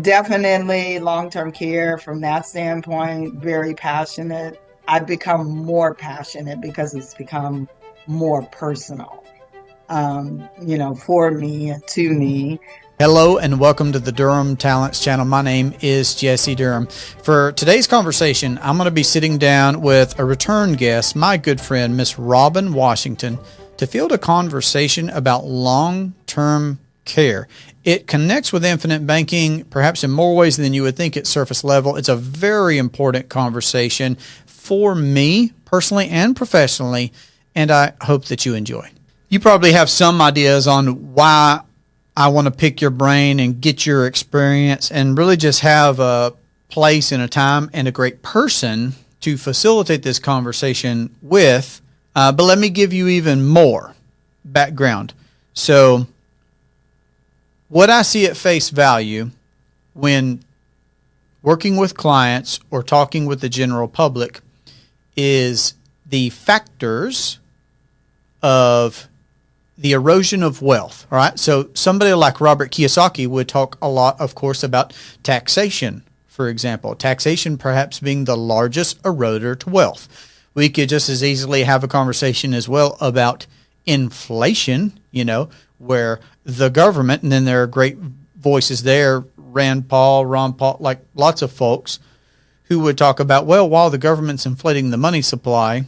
Definitely long-term care from that standpoint, very passionate. I've become more passionate because it's become more personal, for me and to me. Hello and welcome to the Durham Talents channel. My name is Jesse Durham. For today's conversation, I'm going to be sitting down with a return guest, my good friend, Miss Robin Washington, to field a conversation about long-term care. It connects with infinite banking, perhaps in more ways than you would think at surface level. It's a very important conversation for me personally and professionally, and I hope that you enjoy. You probably have some ideas on why I want to pick your brain and get your experience and really just have a place and a time and a great person to facilitate this conversation with. But let me give you even more background. So what I see at face value when working with clients or talking with the general public is the factors of the erosion of wealth. All right. So somebody like Robert Kiyosaki would talk a lot, of course, about taxation, for example. Taxation perhaps being the largest eroder to wealth. We could just as easily have a conversation as well about inflation, where the government, and then there are great voices there, Ron Paul, like lots of folks who would talk about, well, while the government's inflating the money supply,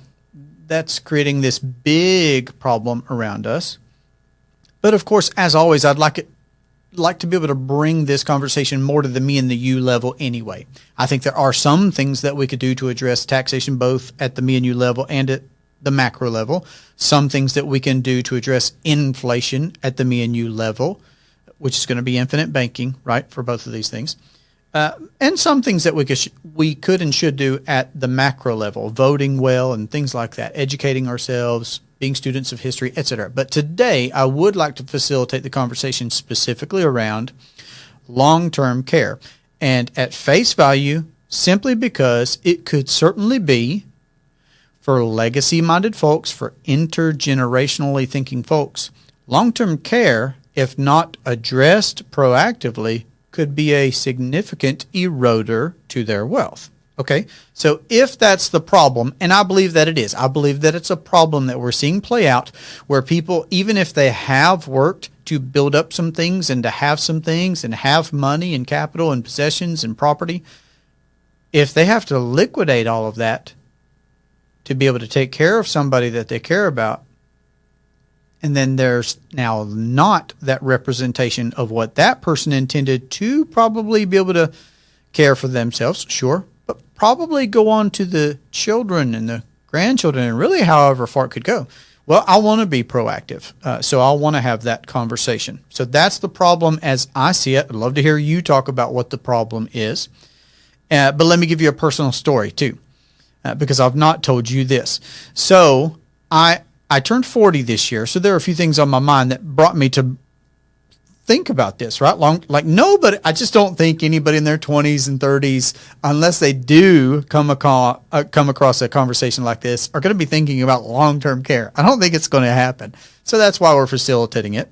that's creating this big problem around us. But of course, as always, I'd like to be able to bring this conversation more to the me and the you level anyway. I think there are some things that we could do to address taxation, both at the me and you level and at the macro level. Some things that we can do to address inflation at the me and you level, which is going to be infinite banking, right, for both of these things. And some things that we could and should do at the macro level, voting well and things like that, educating ourselves, being students of history, etc. But today, I would like to facilitate the conversation specifically around long-term care. And at face value, simply because it could certainly be for legacy-minded folks, for intergenerationally thinking folks, long-term care, if not addressed proactively, could be a significant eroder to their wealth. Okay, so if that's the problem, and I believe that it is, I believe that it's a problem that we're seeing play out where people, even if they have worked to build up some things and to have some things and have money and capital and possessions and property, if they have to liquidate all of that to be able to take care of somebody that they care about, and then there's now not that representation of what that person intended to probably be able to care for themselves, sure, but probably go on to the children and the grandchildren and really however far it could go. Well, I want to be proactive, so I want to have that conversation. So that's the problem as I see it. I'd love to hear you talk about what the problem is. But let me give you a personal story too, because I've not told you this. So I turned 40 this year, so there are a few things on my mind that brought me to think about this, right? Nobody, I just don't think anybody in their 20s and 30s, unless they do come across a conversation like this, are going to be thinking about long-term care. I don't think it's going to happen. So that's why we're facilitating it.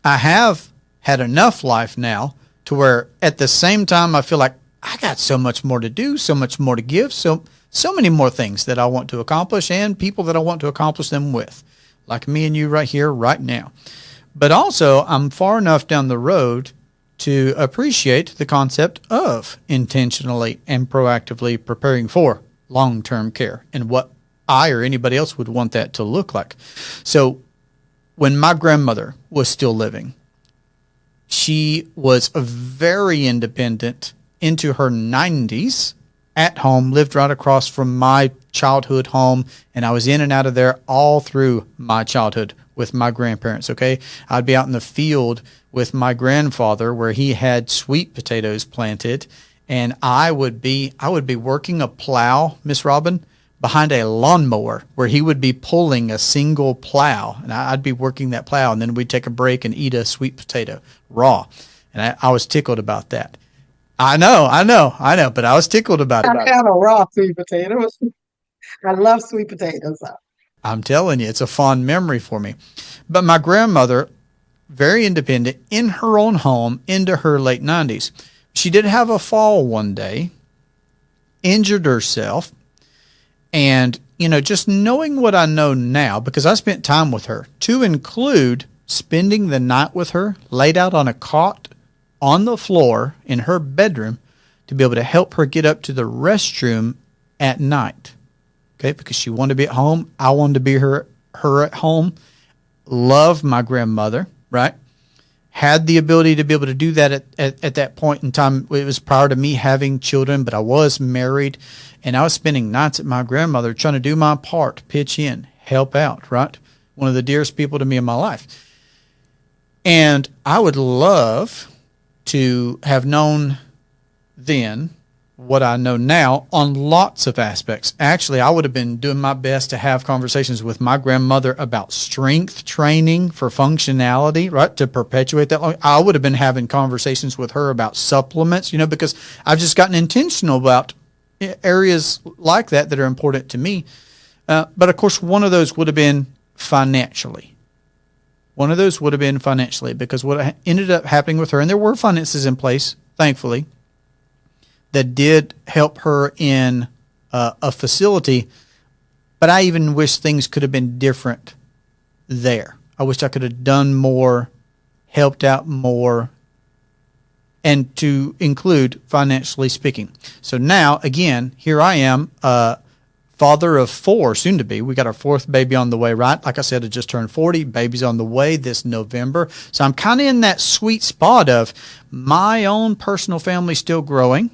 I have had enough life now to where at the same time I feel like I got so much more to do, so much more to give, so many more things that I want to accomplish and people that I want to accomplish them with, like me and you right here, right now. But also, I'm far enough down the road to appreciate the concept of intentionally and proactively preparing for long-term care and what I or anybody else would want that to look like. So when my grandmother was still living, she was very independent into her 90s, at home, lived right across from my childhood home, and I was in and out of there all through my childhood with my grandparents, okay? I'd be out in the field with my grandfather where he had sweet potatoes planted, and I would be working a plow, Miss Robin, behind a lawnmower where he would be pulling a single plow, and I'd be working that plow, and then we'd take a break and eat a sweet potato raw, and I was tickled about that. I know, but I was tickled about it. I have a raw sweet potatoes. I love sweet potatoes. I'm telling you, it's a fond memory for me. But my grandmother, very independent in her own home into her late 90s. she did have a fall one day, injured herself, and, just knowing what I know now, because I spent time with her, to include spending the night with her, laid out on a cot on the floor in her bedroom, to be able to help her get up to the restroom at night. Okay, because she wanted to be at home. I wanted to be her at home. Love my grandmother, right? Had the ability to be able to do that at that point in time. It was prior to me having children, but I was married, and I was spending nights at my grandmother trying to do my part, pitch in, help out, right? One of the dearest people to me in my life. And I would love to have known then what I know now on lots of aspects. Actually, I would have been doing my best to have conversations with my grandmother about strength training for functionality, right? To perpetuate that. I would have been having conversations with her about supplements, because I've just gotten intentional about areas like that are important to me. But of course, one of those would have been financially. Because what ended up happening with her, and there were finances in place, thankfully, that did help her in a facility, but I even wish things could have been different there. I wish I could have done more, helped out more, and to include financially speaking. So now, again, here I am, father of 4, soon to be. We got our 4th baby on the way, right? Like I said, I just turned 40. Baby's on the way this November. So I'm kind of in that sweet spot of my own personal family still growing,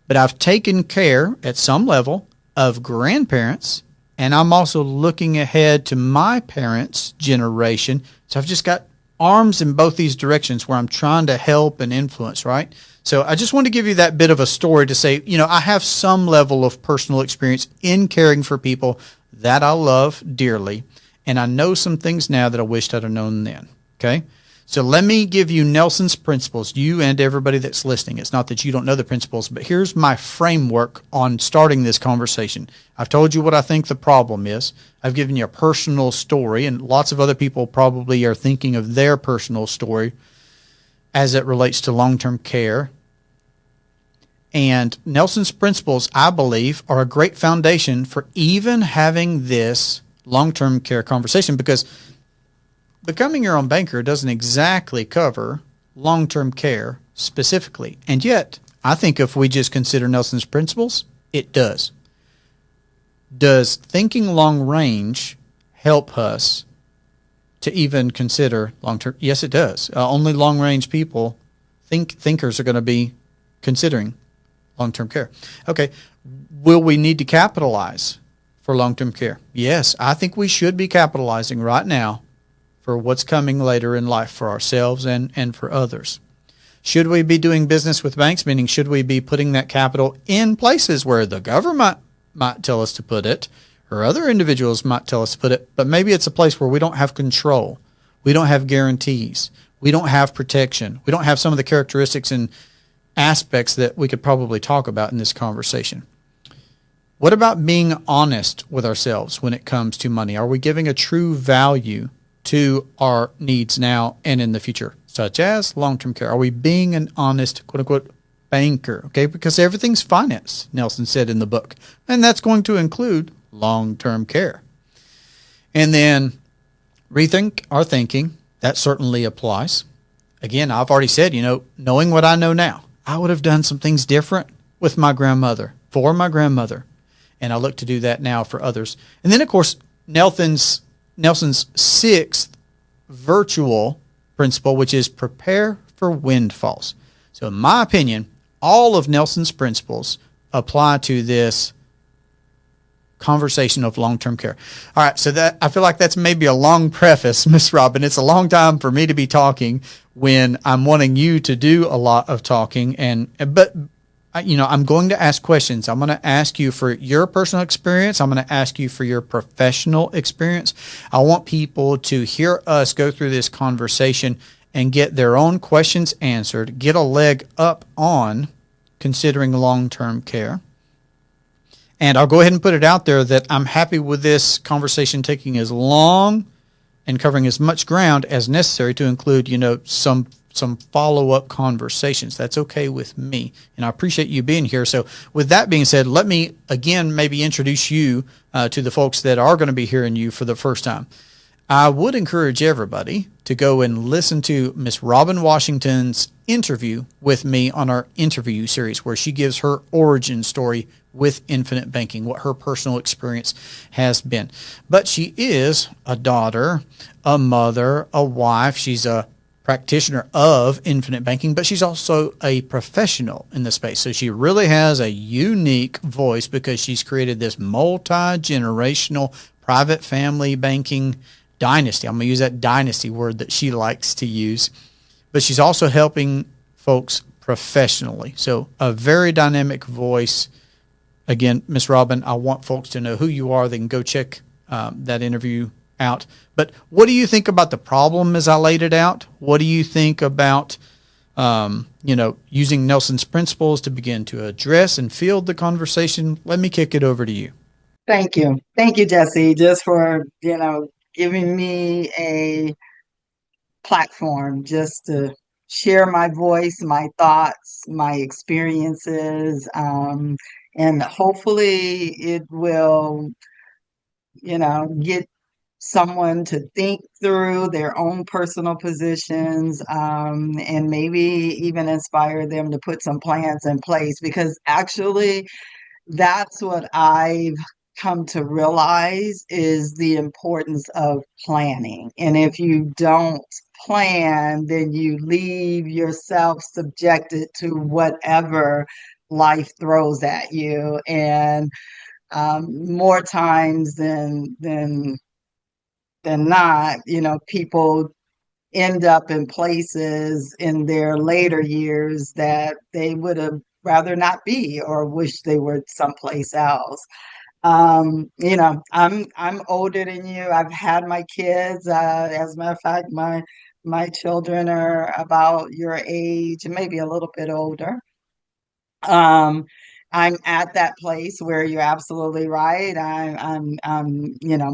but I've taken care at some level of grandparents, and I'm also looking ahead to my parents' generation. So I've just got arms in both these directions where I'm trying to help and influence, right? So I just want to give you that bit of a story to say, I have some level of personal experience in caring for people that I love dearly, and I know some things now that I wished I'd have known then, okay? So let me give you Nelson's principles, you and everybody that's listening. It's not that you don't know the principles, but here's my framework on starting this conversation. I've told you what I think the problem is. I've given you a personal story, and lots of other people probably are thinking of their personal story as it relates to long-term care. And Nelson's principles, I believe, are a great foundation for even having this long-term care conversation, because becoming your own banker doesn't exactly cover long-term care specifically. And yet, I think if we just consider Nelson's principles, it does. Does thinking long range help us to even consider long-term? Yes, it does. Only long-range people, thinkers, are going to be considering long-term care. Okay, will we need to capitalize for long-term care? Yes, I think we should be capitalizing right now for what's coming later in life for ourselves and for others. Should we be doing business with banks, meaning should we be putting that capital in places where the government might tell us to put it, or other individuals might tell us to put it, but maybe it's a place where we don't have control, we don't have guarantees, we don't have protection, we don't have some of the characteristics and aspects that we could probably talk about in this conversation. What about being honest with ourselves when it comes to money? Are we giving a true value to our needs now and in the future, such as long-term care? Are we being an honest, quote-unquote, banker? Okay, because everything's finance, Nelson said in the book, and that's going to include long-term care. And then rethink our thinking. That certainly applies. Again, I've already said, knowing what I know now, I would have done some things different with my grandmother, for my grandmother, and I look to do that now for others. And then, of course, Nelson's 6th virtual principle, which is prepare for windfalls. So in my opinion, all of Nelson's principles apply to this conversation of long-term care. All right, so that I feel like that's maybe a long preface, Miss Robin. It's a long time for me to be talking when I'm wanting you to do a lot of talking, but I'm going to ask questions. I'm going to ask you for your personal experience. I'm going to ask you for your professional experience. I want people to hear us go through this conversation and get their own questions answered, get a leg up on considering long-term care. And I'll go ahead and put it out there that I'm happy with this conversation taking as long and covering as much ground as necessary to include, some some follow-up conversations. That's okay with me, and I appreciate you being here. So with that being said, let me again maybe introduce you to the folks that are going to be hearing you for the first time. I would encourage everybody to go and listen to Miss Robin Washington's interview with me on our interview series, where she gives her origin story with infinite banking, what her personal experience has been. But she is a daughter, a mother, a wife. She's a practitioner of infinite banking, but she's also a professional in the space. So she really has a unique voice because she's created this multi-generational private family banking dynasty. I'm going to use that dynasty word that she likes to use, but she's also helping folks professionally. So a very dynamic voice. Again, Miss Robin, I want folks to know who you are. They can go check that interview out. But what do you think about the problem as I laid it out? What do you think about, using Nelson's principles to begin to address and field the conversation? Let me kick it over to you. Thank you. Thank you, Jesse, just for, giving me a platform just to share my voice, my thoughts, my experiences, and hopefully it will, get someone to think through their own personal positions, and maybe even inspire them to put some plans in place, because actually that's what I've come to realize is the importance of planning. And if you don't plan, then you leave yourself subjected to whatever life throws at you. And more times than not, people end up in places in their later years that they would have rather not be or wish they were someplace else. I'm older than you. I've had my kids. As a matter of fact, my children are about your age, maybe a little bit older. Um, I'm at that place where you're absolutely right. I'm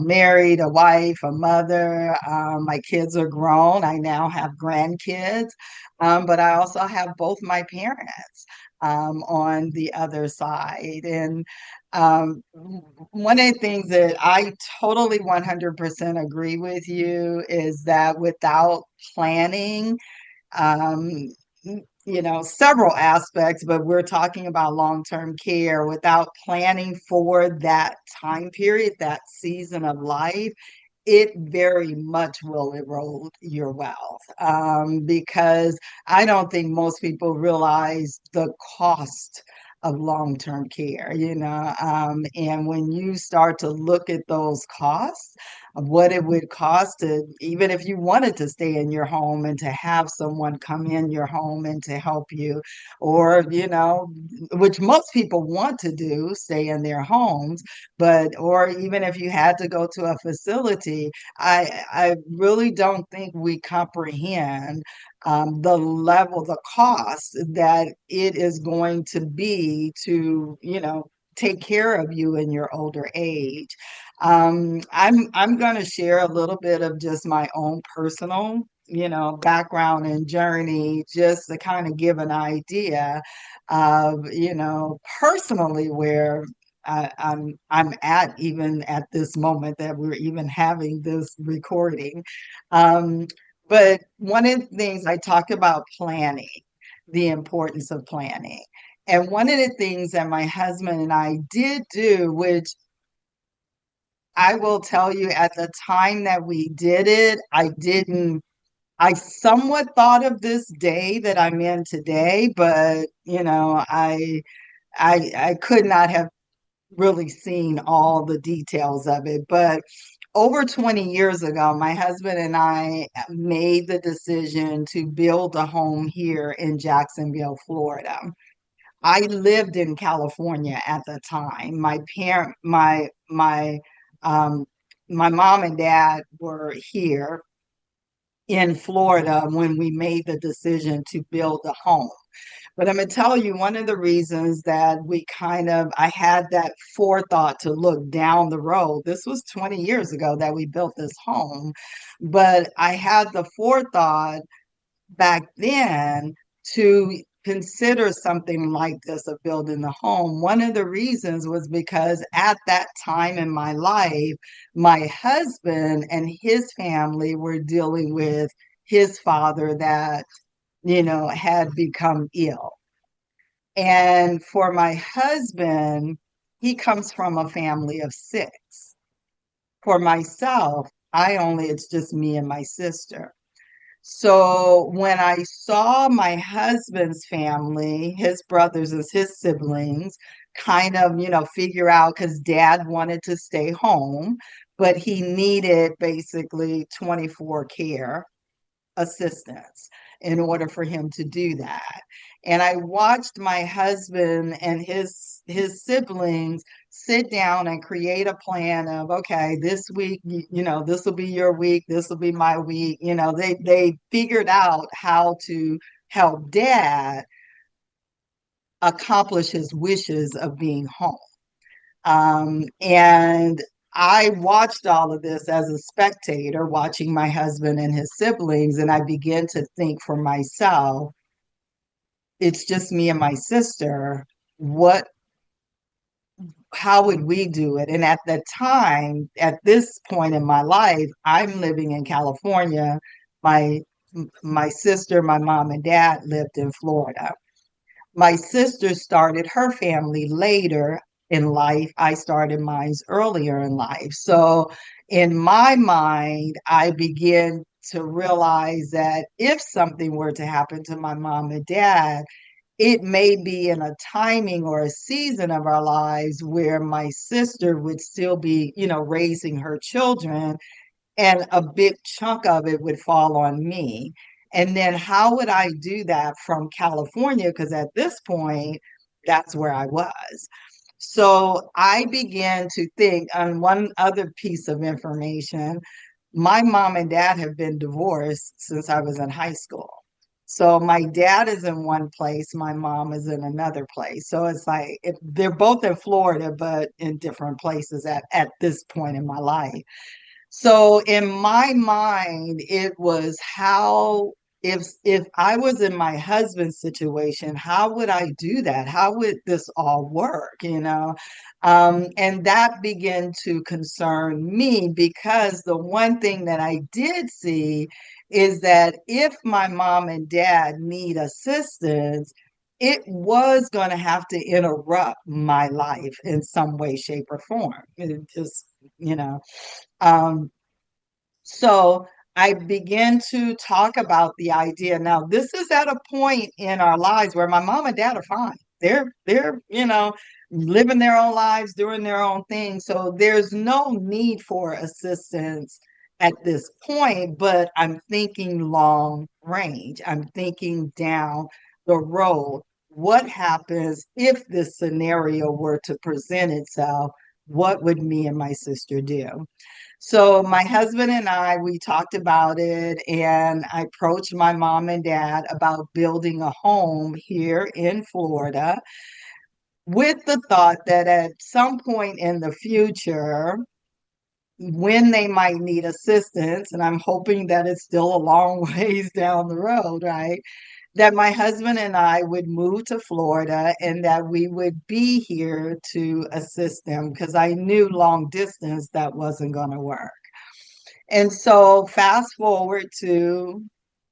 married, a wife, a mother. My kids are grown. I now have grandkids, but I also have both my parents on the other side. And one of the things that I totally 100% agree with you is that without planning, um, several aspects, but we're talking about long-term care. Without planning for that time period, that season of life, it very much will erode your wealth, because I don't think most people realize the cost of long-term care, and when you start to look at those costs of what it would cost to, even if you wanted to stay in your home and to have someone come in your home and to help you, or, which most people want to do, stay in their homes, but, or even if you had to go to a facility, I really don't think we comprehend the level, the cost that it is going to be to, take care of you in your older age. I'm going to share a little bit of just my own personal, background and journey, just to kind of give an idea of, personally where I'm at, even at this moment that we're even having this recording. Um, but one of the things I talk about planning, the importance of planning. And one of the things that my husband and I did do, which I will tell you at the time that we did it, I somewhat thought of this day that I'm in today, but I could not have really seen all the details of it. But over 20 years ago, my husband and I made the decision to build a home here in Jacksonville, Florida. I lived in California at the time. Um, my mom and dad were here in Florida when we made the decision to build a home. But I'm going to tell you one of the reasons that I had that forethought to look down the road. This was 20 years ago that we built this home, but I had the forethought back then, to consider something like this of building a home, one of the reasons was because at that time in my life, my husband and his family were dealing with his father that, had become ill. And for my husband, he comes from a family of six. For myself, it's just me and my sister. So when I saw my husband's family, his brothers and his siblings, kind of, figure out because dad wanted to stay home, but he needed basically 24 care assistance in order for him to do that. And I watched my husband and his siblings sit down and create a plan of, okay, this week, this will be your week, this will be my week. They figured out how to help dad accomplish his wishes of being home. And I watched all of this as a spectator, watching my husband and his siblings, and I began to think for myself, it's just me and my sister. What, how would we do it? And at the time, at this point in my life, I'm living in California. My my sister, my mom and dad lived in Florida. My sister started her family later in life. I started mine earlier in life. So, in my mind, I began to realize that if something were to happen to my mom and dad, it may be in a timing or a season of our lives where my sister would still be, raising her children, and a big chunk of it would fall on me. And then how would I do that from California? Because at this point, that's where I was. So I began to think on one other piece of information. My mom and dad have been divorced since I was in high school. So my dad is in one place, my mom is in another place. So it's like they're both in Florida, but in different places at this point in my life. So in my mind, it was how, if I was in my husband's situation, how would I do that? How would this all work? And that began to concern me because the one thing that I did see is that if my mom and dad need assistance, it was going to have to interrupt my life in some way, shape, or form. It just, you know. Um, so I began to talk about the idea. Now, this is at a point in our lives where my mom and dad are fine. They're living their own lives, doing their own thing. So there's no need for assistance at this point, but I'm thinking long range. I'm thinking down the road. What happens if this scenario were to present itself? What would me and my sister do? So my husband and I, we talked about it, and I approached my mom and dad about building a home here in Florida with the thought that at some point in the future, when they might need assistance, and I'm hoping that it's still a long ways down the road, right? That my husband and I would move to Florida and that we would be here to assist them because I knew long distance that wasn't going to work. And so fast forward to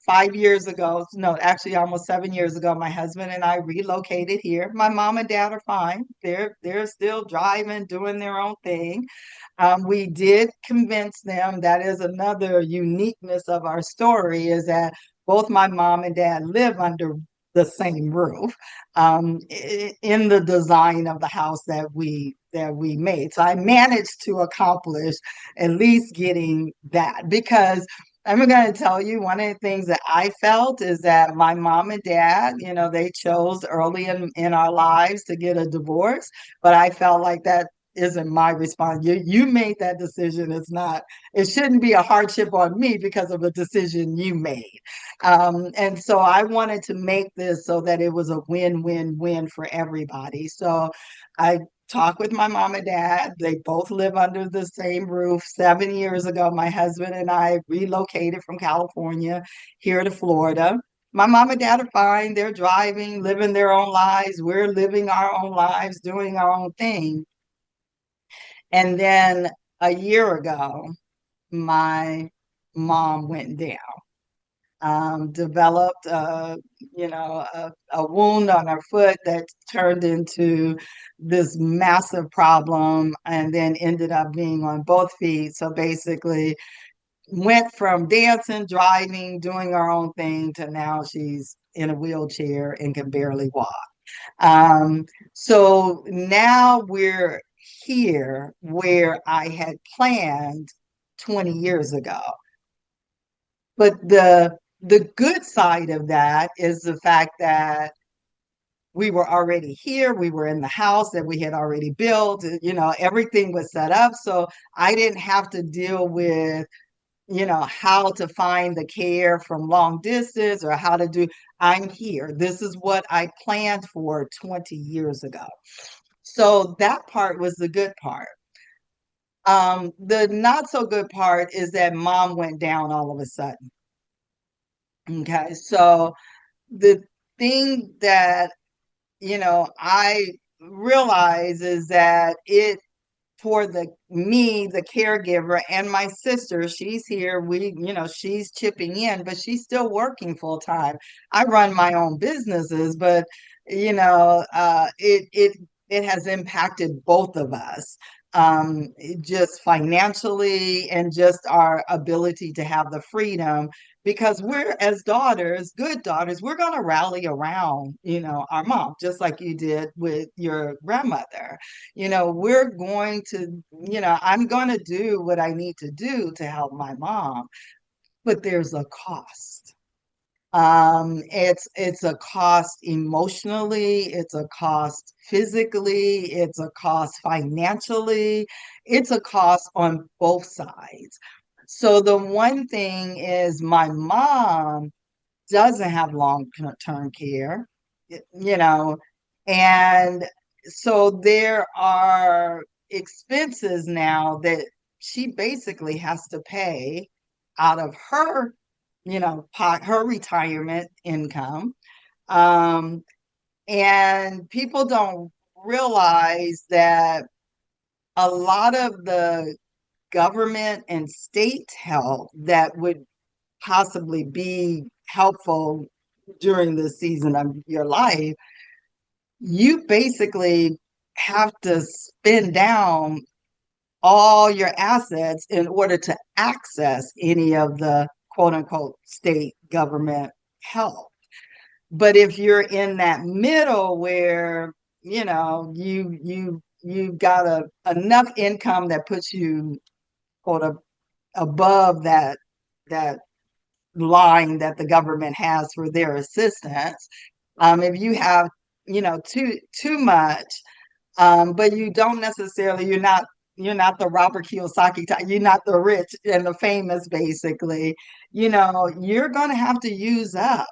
5 years ago, no, actually almost 7 years ago, my husband and I relocated here. My mom and dad are fine. They're still driving, doing their own thing. We did convince them. That is another uniqueness of our story, is that both my mom and dad live under the same roof, in the design of the house that we made. So I managed to accomplish at least getting that, because I'm going to tell you, one of the things that I felt is that my mom and dad, they chose early in our lives to get a divorce, but I felt like that isn't my response. You made that decision. It shouldn't be a hardship on me because of a decision you made. And so I wanted to make this so that it was a win-win-win for everybody. So I talked with my mom and dad. They both live under the same roof. 7 years ago, my husband and I relocated from California here to Florida. My mom and dad are fine. They're driving, living their own lives. We're living our own lives, doing our own thing. And then a year ago, my mom went down, developed a wound on her foot that turned into this massive problem, and then ended up being on both feet. So basically, went from dancing, driving, doing her own thing to now she's in a wheelchair and can barely walk. Um, so now we're here where I had planned 20 years ago. But the good side of that is the fact that we were already here, we were in the house that we had already built, everything was set up. So I didn't have to deal with how to find the care from long distance or how to do. I'm here. This is what I planned for 20 years ago. So that part was the good part. The not so good part is that mom went down all of a sudden. Okay. So the thing that, I realize is that it for the caregiver, and my sister, she's here, she's chipping in, but she's still working full time. I run my own businesses, but it has impacted both of us, just financially and just our ability to have the freedom, because we're, as daughters, good daughters, we're going to rally around our mom, just like you did with your grandmother. We're going to, I'm going to do what I need to do to help my mom, but there's a cost. It's a cost emotionally, it's a cost physically, it's a cost financially, it's a cost on both sides. So the one thing is my mom doesn't have long-term care, you know, and so there are expenses now that she basically has to pay out of her, her retirement income. Um, and people don't realize that a lot of the government and state help that would possibly be helpful during the season of your life, you basically have to spend down all your assets in order to access any of the quote unquote state government help. But if you're in that middle where, you've got enough income that puts you quote above that line that the government has for their assistance. If you have, too much, but you don't necessarily, you're not the Robert Kiyosaki type, you're not the rich and the famous, basically, you're going to have to use up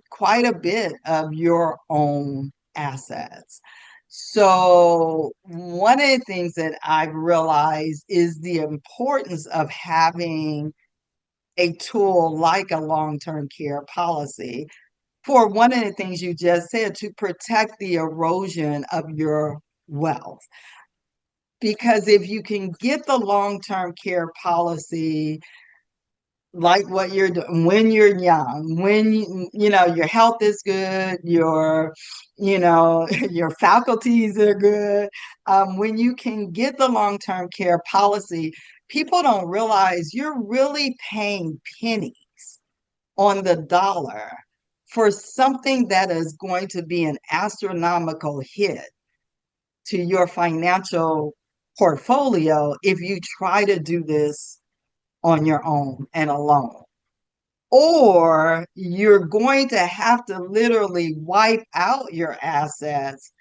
quite a bit of your own assets. So, one of the things that I've realized is the importance of having a tool like a long-term care policy for one of the things you just said, to protect the erosion of your wealth. Because if you can get the long-term care policy like what you're doing when you're young, when your health is good, your faculties are good, when you can get the long-term care policy, people don't realize you're really paying pennies on the dollar for something that is going to be an astronomical hit to your financial portfolio if you try to do this on your own and alone. Or you're going to have to literally wipe out your assets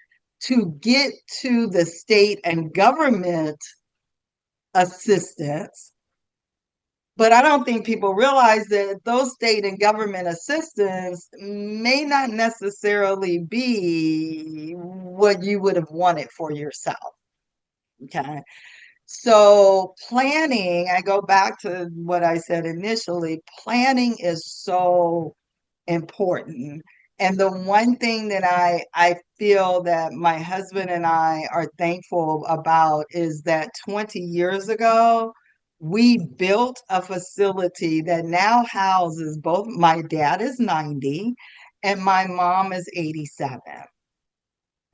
to get to the state and government assistance. But I don't think people realize that those state and government assistance may not necessarily be what you would have wanted for yourself. Okay. So planning, I go back to what I said initially, planning is so important. And the one thing that I feel that my husband and I are thankful about is that 20 years ago, we built a facility that now houses both my dad is 90 and my mom is 87.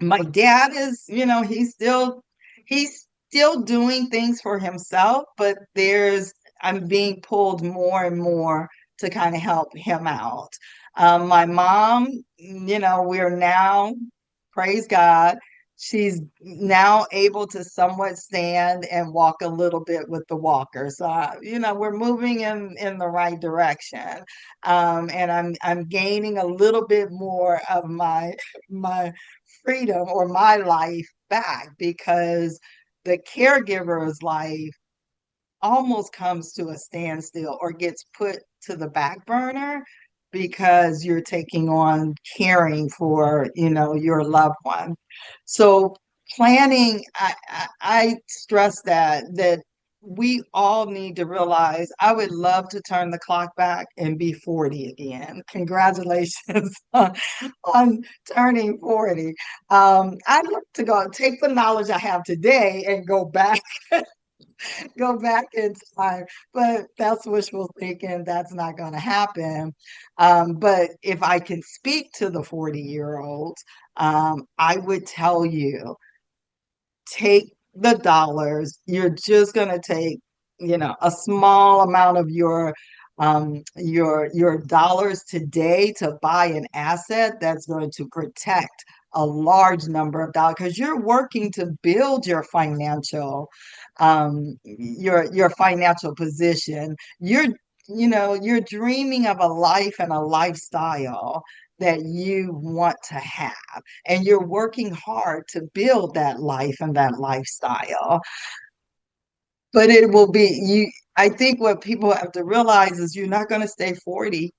My dad is, he's still doing things for himself, but I'm being pulled more and more to kind of help him out. My mom, we're now, praise God, she's now able to somewhat stand and walk a little bit with the walker. So, we're moving in the right direction. And I'm gaining a little bit more of my freedom or my life back, because the caregiver's life almost comes to a standstill or gets put to the back burner because you're taking on caring for, your loved one. So planning, I stress that we all need to realize I would love to turn the clock back and be 40 again. Congratulations on turning 40. I'd love to go take the knowledge I have today and go back in time, but that's wishful thinking. That's not going to happen. But if I can speak to the 40-year-olds, I would tell you, take the dollars. You're just going to take, a small amount of your dollars today to buy an asset that's going to protect a large number of dollars, because you're working to build your financial position. You're dreaming of a life and a lifestyle that you want to have, and you're working hard to build that life and that lifestyle. But it will be you. I think what people have to realize is you're not going to stay 40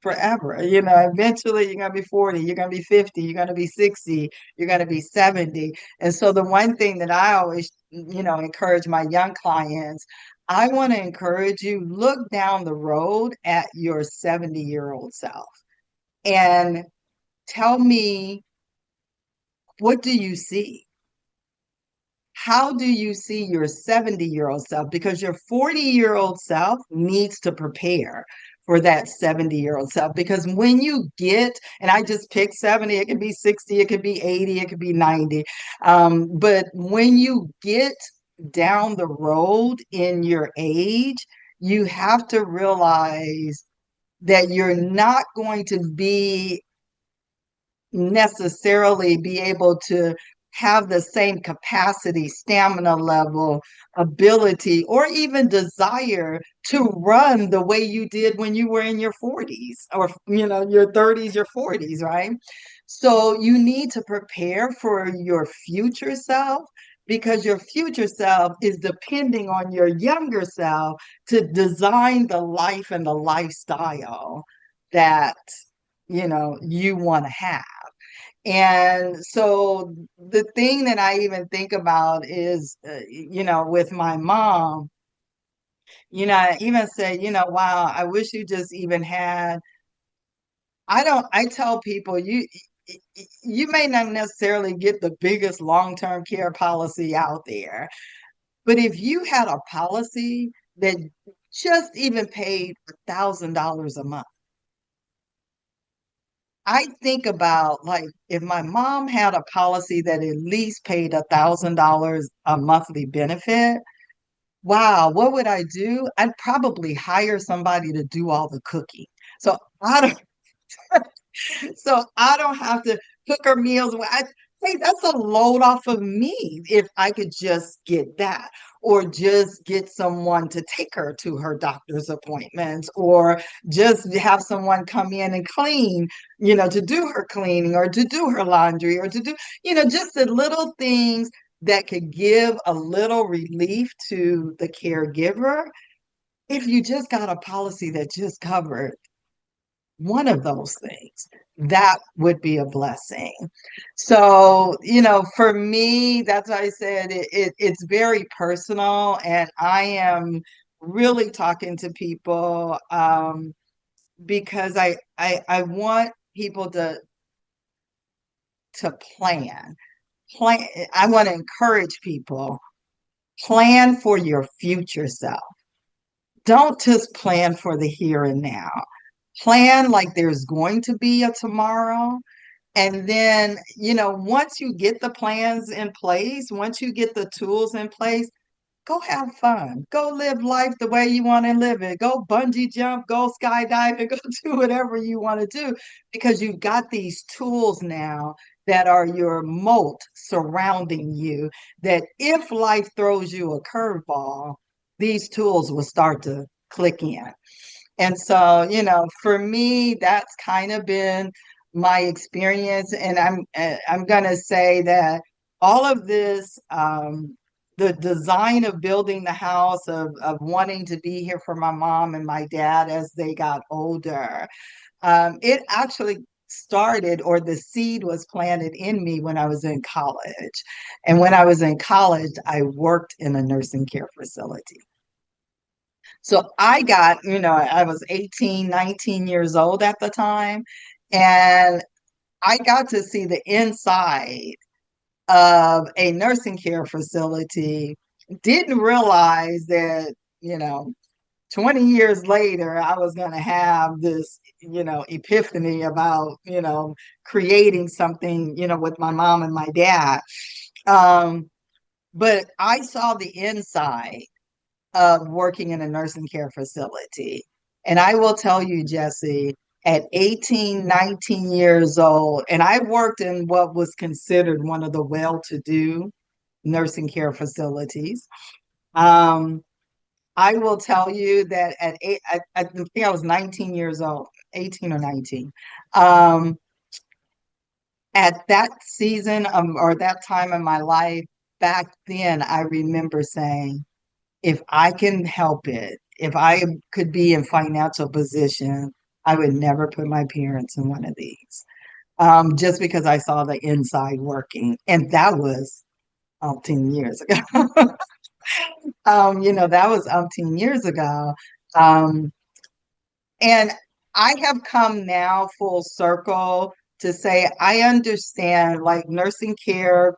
forever. Eventually you're going to be 40, you're going to be 50, you're going to be 60, you're going to be 70. And so the one thing that I always, encourage my young clients, I want to encourage you, look down the road at your 70-year-old self and tell me, what do you see? How do you see your 70-year-old self? Because your 40-year-old self needs to prepare for that 70-year-old self. Because when you get, and I just picked 70, it could be 60, it could be 80, it could be 90. But when you get down the road in your age, you have to realize that you're not going to be necessarily be able to have the same capacity, stamina level, ability, or even desire to run the way you did when you were in your 40s, or your 30s, your 40s, right? So you need to prepare for your future self, because your future self is depending on your younger self to design the life and the lifestyle that you want to have. And so the thing that I even think about is, with my mom, I even say, wow, I wish you just even had, I tell people, you may not necessarily get the biggest long-term care policy out there, but if you had a policy that just even paid $1,000 a month, I think about, like, if my mom had a policy that at least paid $1,000 a monthly benefit. Wow, what would I do? I'd probably hire somebody to do all the cooking. So I don't so I don't have to cook her meals. Hey, that's a load off of me if I could just get that, or just get someone to take her to her doctor's appointments, or just have someone come in and clean, to do her cleaning, or to do her laundry, or to do, just the little things that could give a little relief to the caregiver. If you just got a policy that just covered one of those things, that would be a blessing. So, for me, that's why I said it's very personal, and I am really talking to people. because I want people to plan. I want to encourage people, plan for your future self. Don't just plan for the here and now. Plan like there's going to be a tomorrow. And then, once you get the plans in place, once you get the tools in place, go have fun. Go live life the way you want to live it. Go bungee jump, go skydiving, go do whatever you want to do because you've got these tools now that are your moat surrounding you. That if life throws you a curveball, these tools will start to click in. And so, for me, that's kind of been my experience. And I'm gonna say that all of this, the design of building the house, of wanting to be here for my mom and my dad as they got older, it actually started, or the seed was planted in me when I was in college. And when I was in college, I worked in a nursing care facility. So I was 18, 19 years old at the time, and I got to see the inside of a nursing care facility. Didn't realize that, you know, 20 years later, I was going to have this, epiphany about, creating something, with my mom and my dad. Um, but I saw the inside of working in a nursing care facility. And I will tell you, Jesse, at 18, 19 years old, and I worked in what was considered one of the well-to-do nursing care facilities. Um, I will tell you that at eight, I think I was 19 years old, 18 or 19. Um, at that season or that time in my life, back then, I remember saying, if I can help it, if I could be in financial position, I would never put my parents in one of these. Just because I saw the inside working. And that was 10 years ago. That was 10 years ago. Um, and I have come now full circle to say I understand, like, nursing care,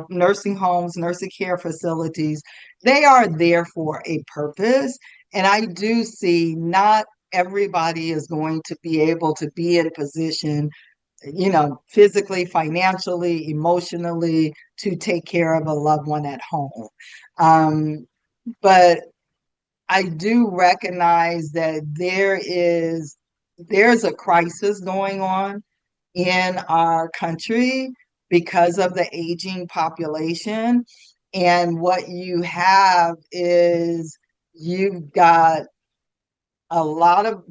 nursing homes, nursing care facilities, they are there for a purpose. And I do see not everybody is going to be able to be in position, physically, financially, emotionally, to take care of a loved one at home. But I do recognize that there's a crisis going on in our country because of the aging population. And what you have is you've got a lot of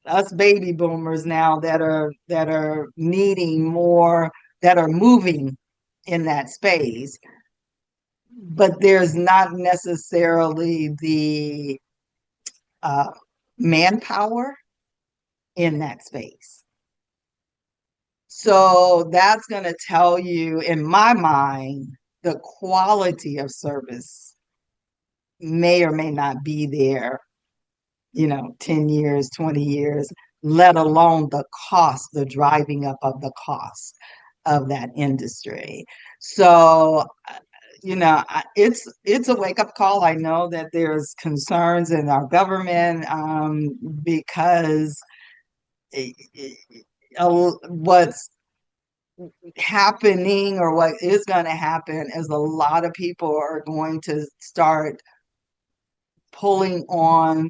us baby boomers now that are needing more, that are moving in that space, but there's not necessarily the uh, manpower in that space. So that's going to tell you, in my mind, the quality of service may or may not be there, 10 years, 20 years, let alone the cost, the driving up of the cost of that industry. So, it's a wake up call. I know that there's concerns in our government, because what's happening, or what is going to happen, is a lot of people are going to start pulling on,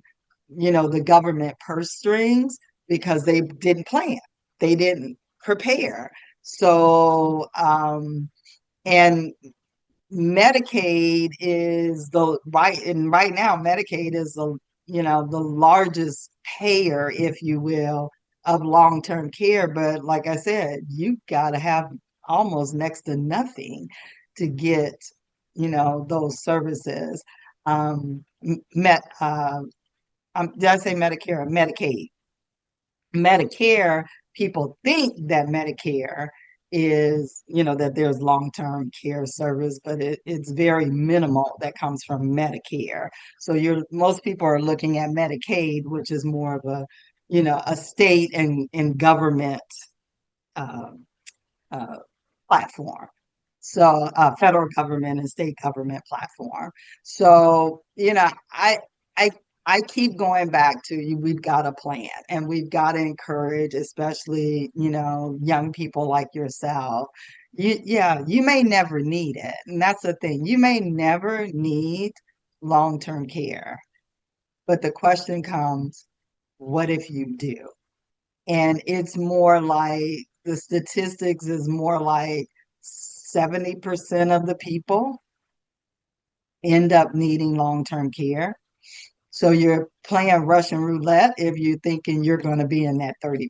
the government purse strings because they didn't plan, they didn't prepare. So, and Medicaid is the right, and right now Medicaid is the largest payer, if you will, of long-term care. But like I said, you've got to have almost next to nothing to get, those services. Met Did I say Medicare or Medicaid? Medicare, people think that Medicare is, that there's long-term care service, but it's very minimal that comes from Medicare. So most people are looking at Medicaid, which is more of a state and government uh, uh, platform. So federal government and state government platform. So, I I keep going back to you. We've got a plan, and we've got to encourage, especially, young people like yourself. You may never need it. And that's the thing. You may never need long-term care. But the question comes, what if you do? And it's more like the statistics is more like 70% of the people end up needing long-term care. So you're playing Russian roulette if you're thinking you're going to be in that 30%,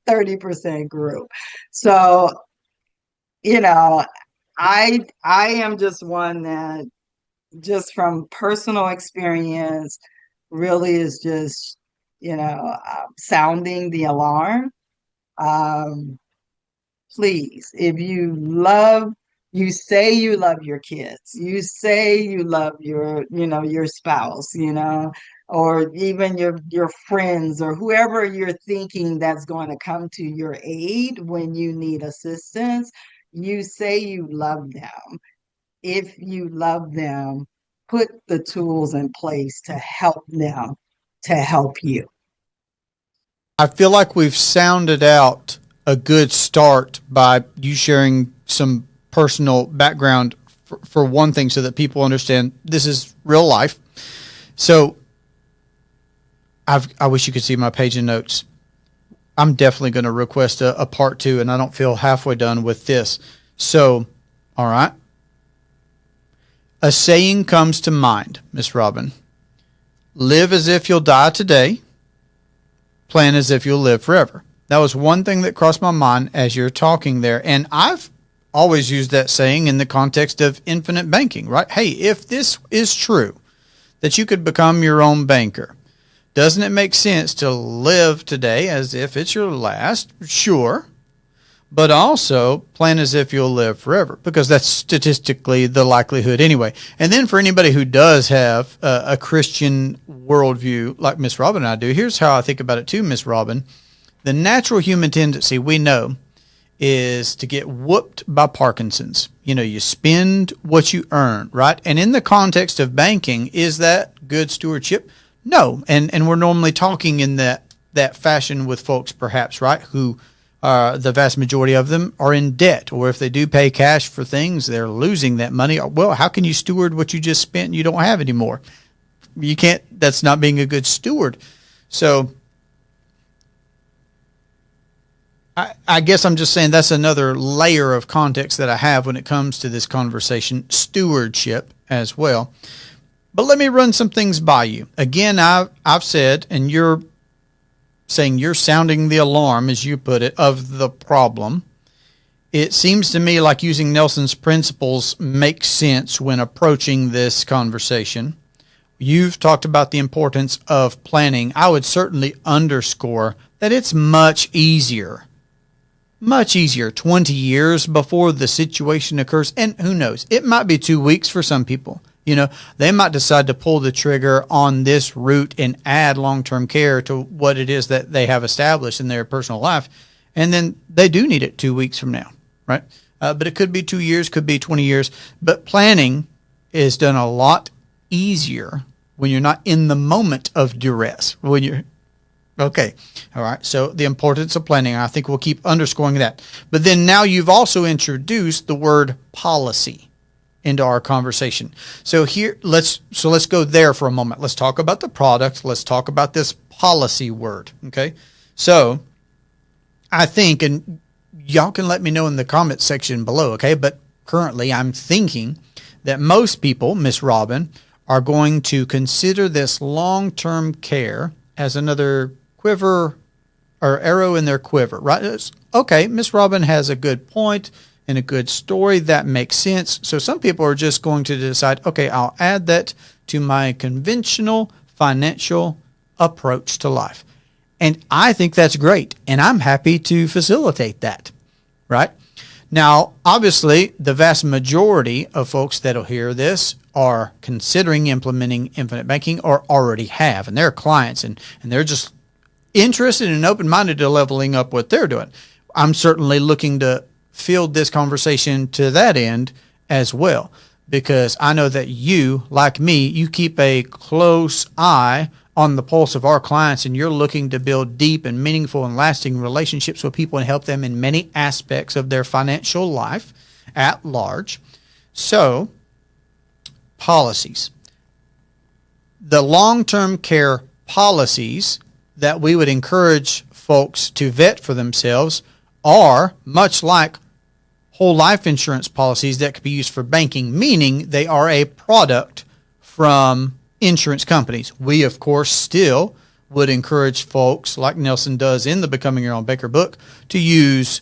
30% group. So, you know, I am just one that just from personal experience really is just, sounding the alarm. Um, Please, if you say you love your kids, you say you love your spouse, or even your friends or whoever you're thinking that's going to come to your aid when you need assistance, you say you love them. If you love them, put the tools in place to help them to help you. I feel like we've sounded out a good start by you sharing some personal background for one thing so that people understand this is real life. So I wish you could see my page and notes. I'm definitely going to request a part two, and I don't feel halfway done with this. So, all right. A saying comes to mind, Miss Robin. Live as if you'll die today. Plan as if you'll live forever. That was one thing that crossed my mind as you're talking there. And I've always used that saying in the context of infinite banking, right? Hey, if this is true, that you could become your own banker, doesn't it make sense to live today as if it's your last? Sure. But also plan as if you'll live forever, because that's statistically the likelihood anyway. And then for anybody who does have a Christian worldview like Miss Robin and I do, here's how I think about it too, Miss Robin. The natural human tendency we know is to get whooped by Parkinson's. You spend what you earn, right? And in the context of banking, is that good stewardship? No. And we're normally talking in that fashion with folks perhaps, right, who the vast majority of them are in debt, or if they do pay cash for things, they're losing that money. Well, how can you steward what you just spent and you don't have anymore? You can't. That's not being a good steward. So I guess I'm just saying that's another layer of context that I have when it comes to this conversation, stewardship as well. But let me run some things by you. Again, I've said, and you're saying you're sounding the alarm, as you put it, of the problem. It seems to me like using Nelson's principles makes sense when approaching this conversation. You've talked about the importance of planning. I would certainly underscore that it's much easier 20 years before the situation occurs. And who knows, it might be 2 weeks for some people. They might decide to pull the trigger on this route and add long-term care to what it is that they have established in their personal life. And then they do need it 2 weeks from now, right? But it could be 2 years, could be 20 years. But planning is done a lot easier when you're not in the moment of duress. Okay. All right. So the importance of planning, I think we'll keep underscoring that. But then now you've also introduced the word policy into our conversation. So let's go there for a moment. Let's talk about the product. Let's talk about this policy word. Okay. So I think, and y'all can let me know in the comment section below. Okay. But currently I'm thinking that most people, Miss Robin, are going to consider this long-term care as another quiver or arrow in their quiver, right? Okay. Miss Robin has a good point and a good story that makes sense. So some people are just going to decide, okay, I'll add that to my conventional financial approach to life. And I think that's great. And I'm happy to facilitate that. right? Now, obviously, the vast majority of folks that'll hear this are considering implementing infinite banking or already have, and they're clients and they're just interested and open-minded to leveling up what they're doing. I'm certainly looking to field this conversation to that end as well, because I know that you, like me, you keep a close eye on the pulse of our clients, and you're looking to build deep and meaningful and lasting relationships with people and help them in many aspects of their financial life at large. So, policies. The long-term care policies that we would encourage folks to vet for themselves are much like whole life insurance policies that could be used for banking, meaning they are a product from insurance companies. We, of course, still would encourage folks, like Nelson does in the Becoming Your Own Banker book, to use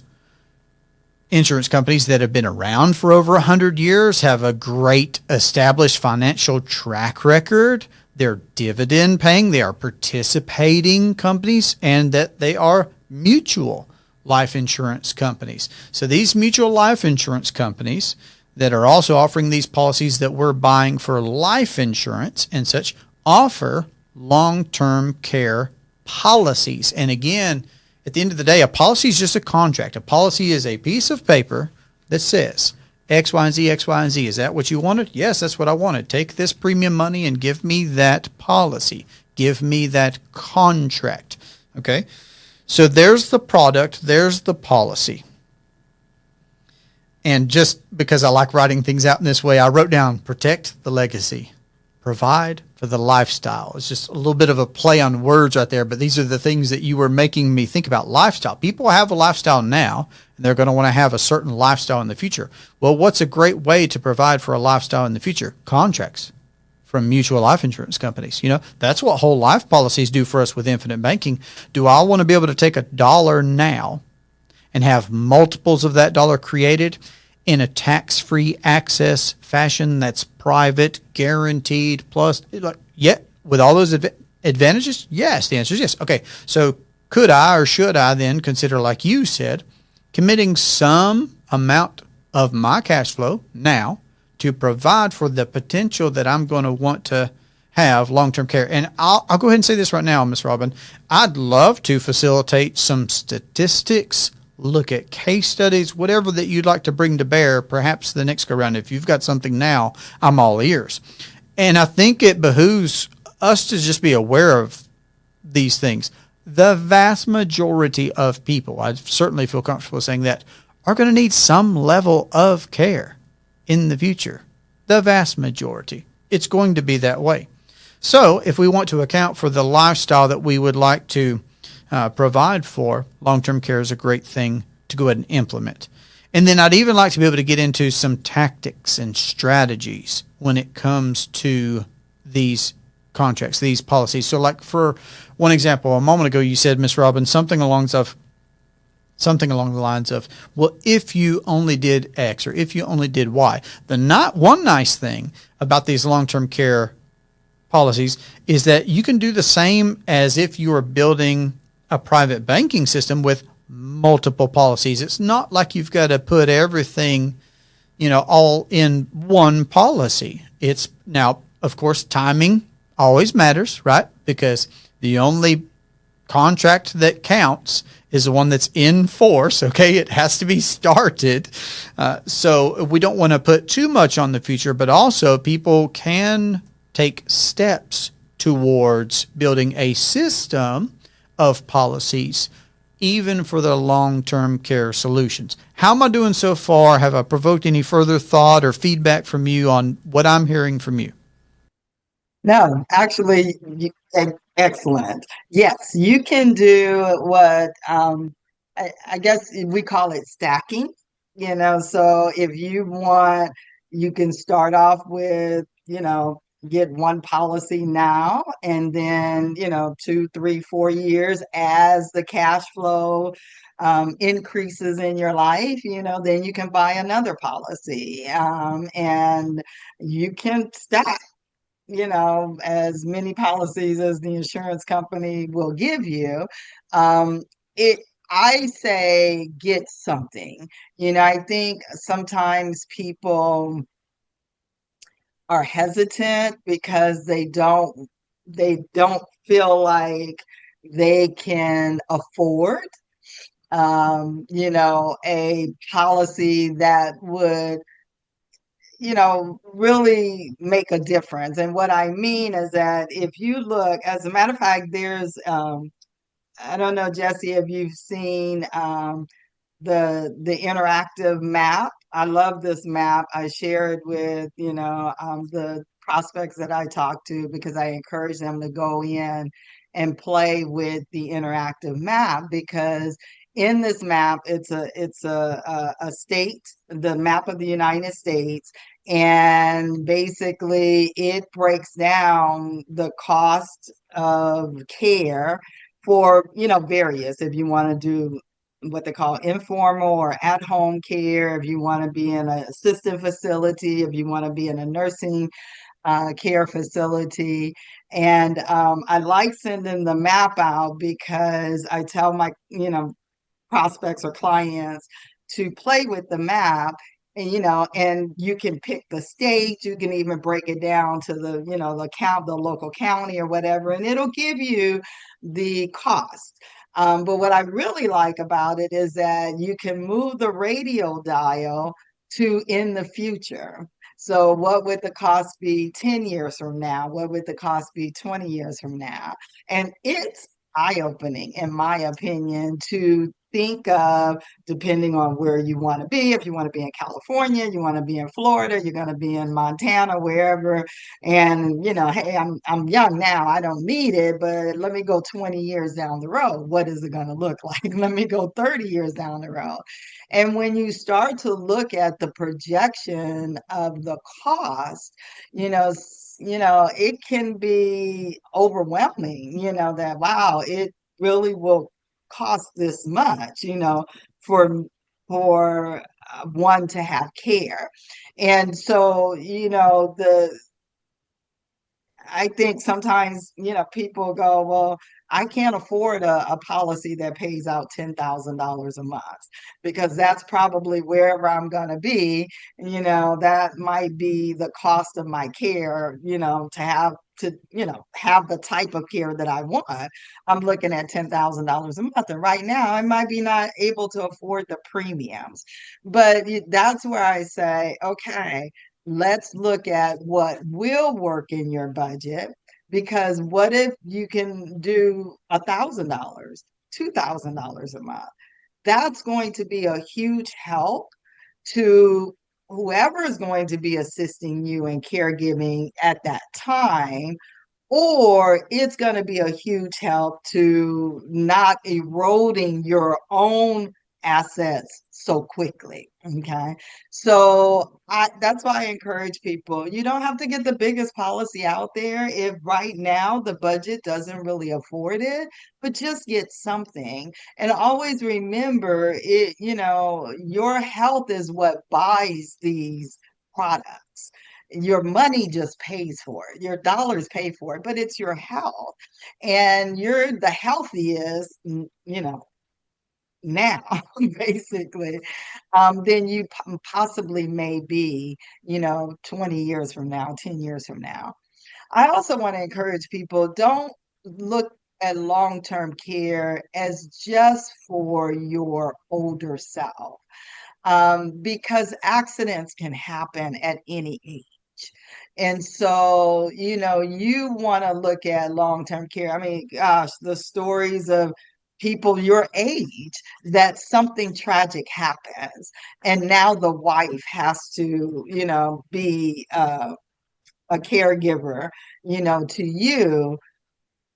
insurance companies that have been around for over 100 years, have a great established financial track record, they're dividend paying, they are participating companies, and that they are mutual life insurance companies. So these mutual life insurance companies that are also offering these policies that we're buying for life insurance and such offer long-term care policies. And again, at the end of the day, a policy is just a contract. A policy is a piece of paper that says X, Y, and Z, X, Y, and Z. Is that what you wanted? Yes, that's what I wanted. Take this premium money and give me that policy. Give me that contract. Okay? So there's the product. There's the policy. And just because I like writing things out in this way, I wrote down protect the legacy, provide for the lifestyle. It's just a little bit of a play on words right there, but these are the things that you were making me think about. Lifestyle. People have a lifestyle now, and they're going to want to have a certain lifestyle in the future. Well, what's a great way to provide for a lifestyle in the future? Contracts from mutual life insurance companies. You know, that's what whole life policies do for us with infinite banking. Do I want to be able to take $1 now and have multiples of that dollar created in a tax-free access fashion that's private, guaranteed, plus, with all those advantages? Yes, the answer is yes. Okay, so could I or should I then consider, like you said, committing some amount of my cash flow now to provide for the potential that I'm going to want to have long-term care? And I'll go ahead and say this right now, Ms. Robin. I'd love to facilitate some statistics, look at case studies, whatever that you'd like to bring to bear, perhaps the next go round. If you've got something now, I'm all ears. And I think it behooves us to just be aware of these things. The vast majority of people, I certainly feel comfortable saying that, are going to need some level of care in the future. The vast majority. It's going to be that way. So if we want to account for the lifestyle that we would like to provide for, long-term care is a great thing to go ahead and implement. And then I'd even like to be able to get into some tactics and strategies when it comes to these contracts, these policies. So like for one example, a moment ago you said, Ms. Robin, something along the lines of, well, if you only did X or if you only did Y. One nice thing about these long-term care policies is that you can do the same as if you were building a private banking system with multiple policies. It's not like you've got to put everything, all in one policy. It's now, of course, timing always matters, right? Because the only contract that counts is the one that's in force. Okay. It has to be started. So we don't want to put too much on the future, but also people can take steps towards building a system of policies, even for the long-term care solutions. How am I doing so far? Have I provoked any further thought or feedback from you on what I'm hearing from you? No, actually, excellent. Yes, you can do what I guess we call it stacking. So if you want, you can start off with, get one policy now, and then, 2, 3, 4 years as the cash flow increases in your life, then you can buy another policy, and you can stack, as many policies as the insurance company will give you. Um, it I say get something. I think sometimes people are hesitant because they don't feel like they can afford a policy that would really make a difference. And what I mean is that if you look, as a matter of fact, there's I don't know, Jesse, if you've seen the interactive map. I love this map. I share it with the prospects that I talk to because I encourage them to go in and play with the interactive map, because in this map it's a state, the map of the United States, and basically it breaks down the cost of care for various, if you want to do what they call informal or at-home care, if you want to be in an assisted facility, if you want to be in a nursing care facility. And I like sending the map out because I tell my prospects or clients to play with the map. And you can pick the state, you can even break it down to the local county or whatever, and it'll give you the cost. But what I really like about it is that you can move the radio dial to in the future. So what would the cost be 10 years from now? What would the cost be 20 years from now? And it's eye-opening, in my opinion, to think of, depending on where you want to be. If you want to be in California, you want to be in Florida, you're going to be in Montana, wherever. And hey, I'm young now, I don't need it, but let me go 20 years down the road. What is it going to look like? Let me go 30 years down the road. And when you start to look at the projection of the cost, it can be overwhelming, that wow, it really will cost this much, for one to have care. And so, the I think sometimes, people go, well, I can't afford a policy that pays out $10,000 a month, because that's probably wherever I'm going to be. That might be the cost of my care, to have the type of care that I want. I'm looking at $10,000 a month. And right now, I might be not able to afford the premiums. But that's where I say, okay, let's look at what will work in your budget. Because what if you can do $1,000, $2,000 a month? That's going to be a huge help to whoever is going to be assisting you in caregiving at that time, or it's going to be a huge help to not eroding your own assets so quickly. Okay. So that's why I encourage people, you don't have to get the biggest policy out there if right now the budget doesn't really afford it, but just get something. And always remember it, your health is what buys these products. Your money just pays for it, your dollars pay for it, but it's your health. And you're the healthiest, now, basically, than you possibly may be, 20 years from now, 10 years from now. I also want to encourage people, don't look at long-term care as just for your older self, because accidents can happen at any age. And so, you want to look at long-term care. I mean, gosh, the stories of people your age that something tragic happens, and now the wife has to, be a caregiver, to you,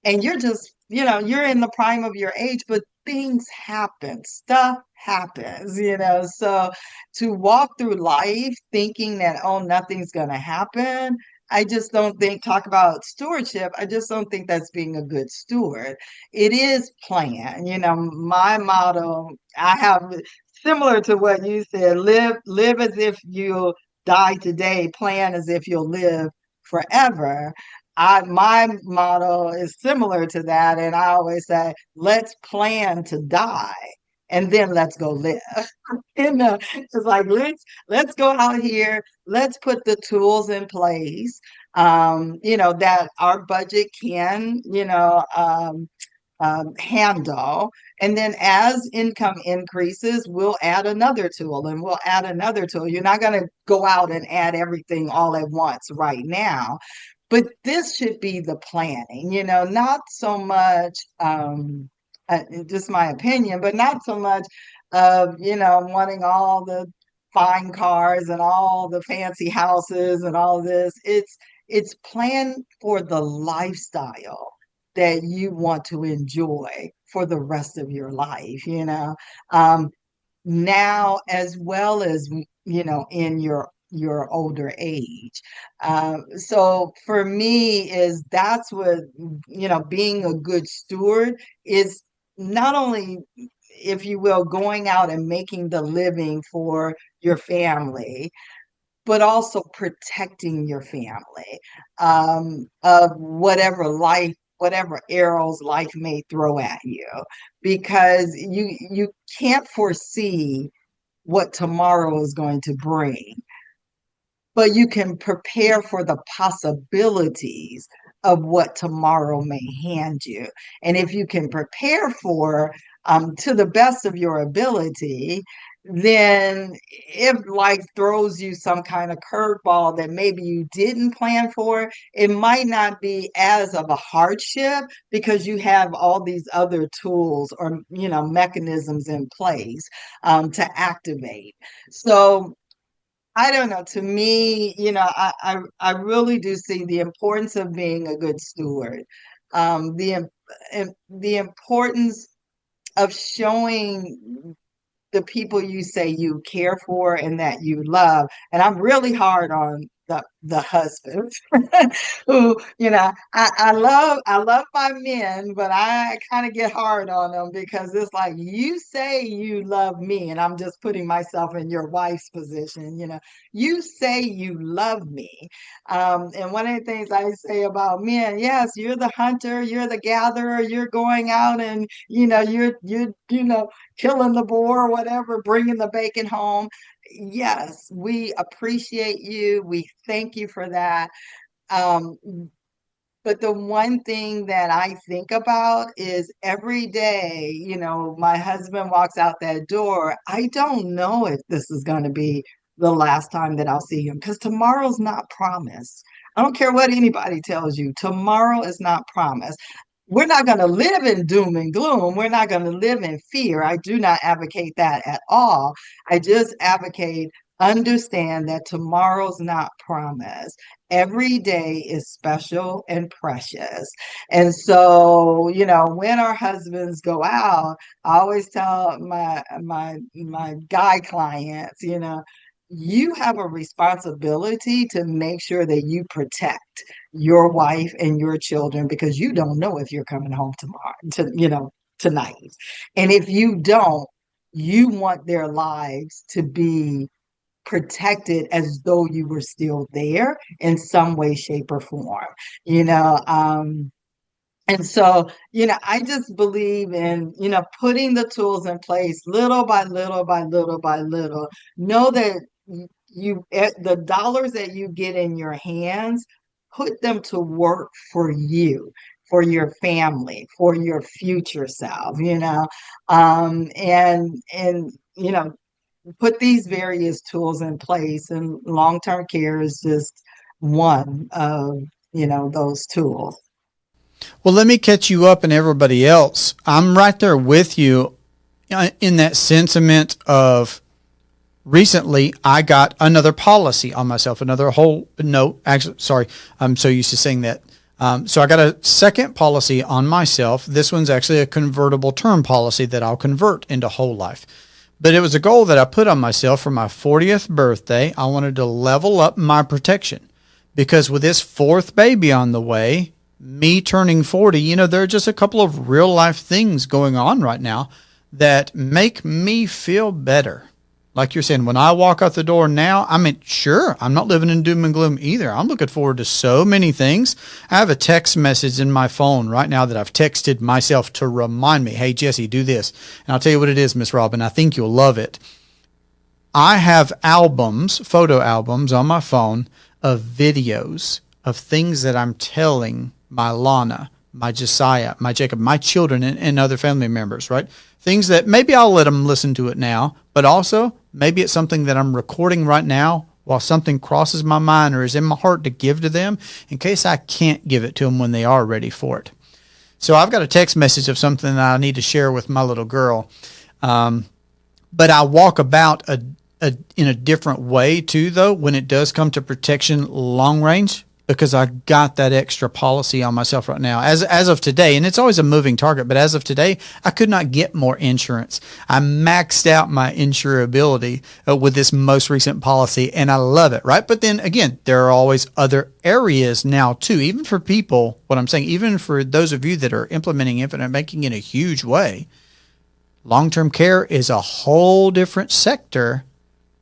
and you're just, you're in the prime of your age, but things happen, stuff happens, so to walk through life thinking that, oh, nothing's going to happen, I just don't think, talk about stewardship, I just don't think that's being a good steward. It is plan, my motto, I have, similar to what you said, live as if you'll die today, plan as if you'll live forever. My motto is similar to that, and I always say, let's plan to die and then let's go live. It's like let's go out here, let's put the tools in place, that our budget can, handle. And then as income increases, we'll add another tool and we'll add another tool. You're not going to go out and add everything all at once right now. But this should be the planning, not so much, just my opinion, but not so much of, wanting all the fine cars and all the fancy houses and all this. It's planned for the lifestyle that you want to enjoy for the rest of your life, um, now as well as, in your older age. So for me is that's what, being a good steward is not only, if you will, going out and making the living for your family, but also protecting your family, of whatever arrows life may throw at you, because you can't foresee what tomorrow is going to bring, but you can prepare for the possibilities of what tomorrow may hand you. And if you can prepare for, to the best of your ability, then if life throws you some kind of curveball that maybe you didn't plan for, it might not be as of a hardship because you have all these other tools or, mechanisms in place, to activate. So I don't know. To me, I really do see the importance of being a good steward. The importance of showing the people you say you care for and that you love. And I'm really hard on the husbands who, I love my men, but I kind of get hard on them because it's like you say you love me, and I'm just putting myself in your wife's position, you say you love me. And one of the things I say about men, yes, you're the hunter, you're the gatherer, you're going out and you're killing the boar or whatever, bringing the bacon home. Yes, we appreciate you. We thank you for that. Um, but the one thing that I think about is every day, my husband walks out that door. I don't know if this is going to be the last time that I'll see him because tomorrow's not promised. I don't care what anybody tells you, tomorrow is not promised. We're not going to live in doom and gloom. We're not going to live in fear. I do not advocate that at all. I just advocate understand that tomorrow's not promised. Every day is special and precious. And so, when our husbands go out, I always tell my guy clients, you have a responsibility to make sure that you protect your wife and your children because you don't know if you're coming home tonight. And if you don't, you want their lives to be protected as though you were still there in some way, shape, or form. You know, and so, I just believe in, putting the tools in place little by little by little by little. Know that the dollars that you get in your hands, put them to work for you, for your family, for your future self, and put these various tools in place. And long-term care is just one of, those tools. Well, let me catch you up and everybody else. I'm right there with you in that sentiment of recently I got another policy on myself, another whole, no, actually, sorry, I'm so used to saying that. So I got a second policy on myself. This one's actually a convertible term policy that I'll convert into whole life. But it was a goal that I put on myself for my 40th birthday. I wanted to level up my protection because with this fourth baby on the way, me turning 40, there are just a couple of real life things going on right now that make me feel better. Like you're saying, when I walk out the door now, I mean, sure, I'm not living in doom and gloom either. I'm looking forward to so many things. I have a text message in my phone right now that I've texted myself to remind me, hey, Jesse, do this. And I'll tell you what it is, Miss Robin. I think you'll love it. I have albums, photo albums on my phone of videos of things that I'm telling my Lana, my Josiah, my Jacob, my children, and other family members, right? Things that maybe I'll let them listen to it now, but also maybe it's something that I'm recording right now while something crosses my mind or is in my heart to give to them in case I can't give it to them when they are ready for it. So I've got a text message of something that I need to share with my little girl. But I walk about in a different way too, though, when it does come to protection long range, because I got that extra policy on myself right now. As of today, and it's always a moving target, but as of today, I could not get more insurance. I maxed out my insurability with this most recent policy, and I love it, right? But then again, there are always other areas now too, even for people, what I'm saying, even for those of you that are implementing infinite banking in a huge way, long-term care is a whole different sector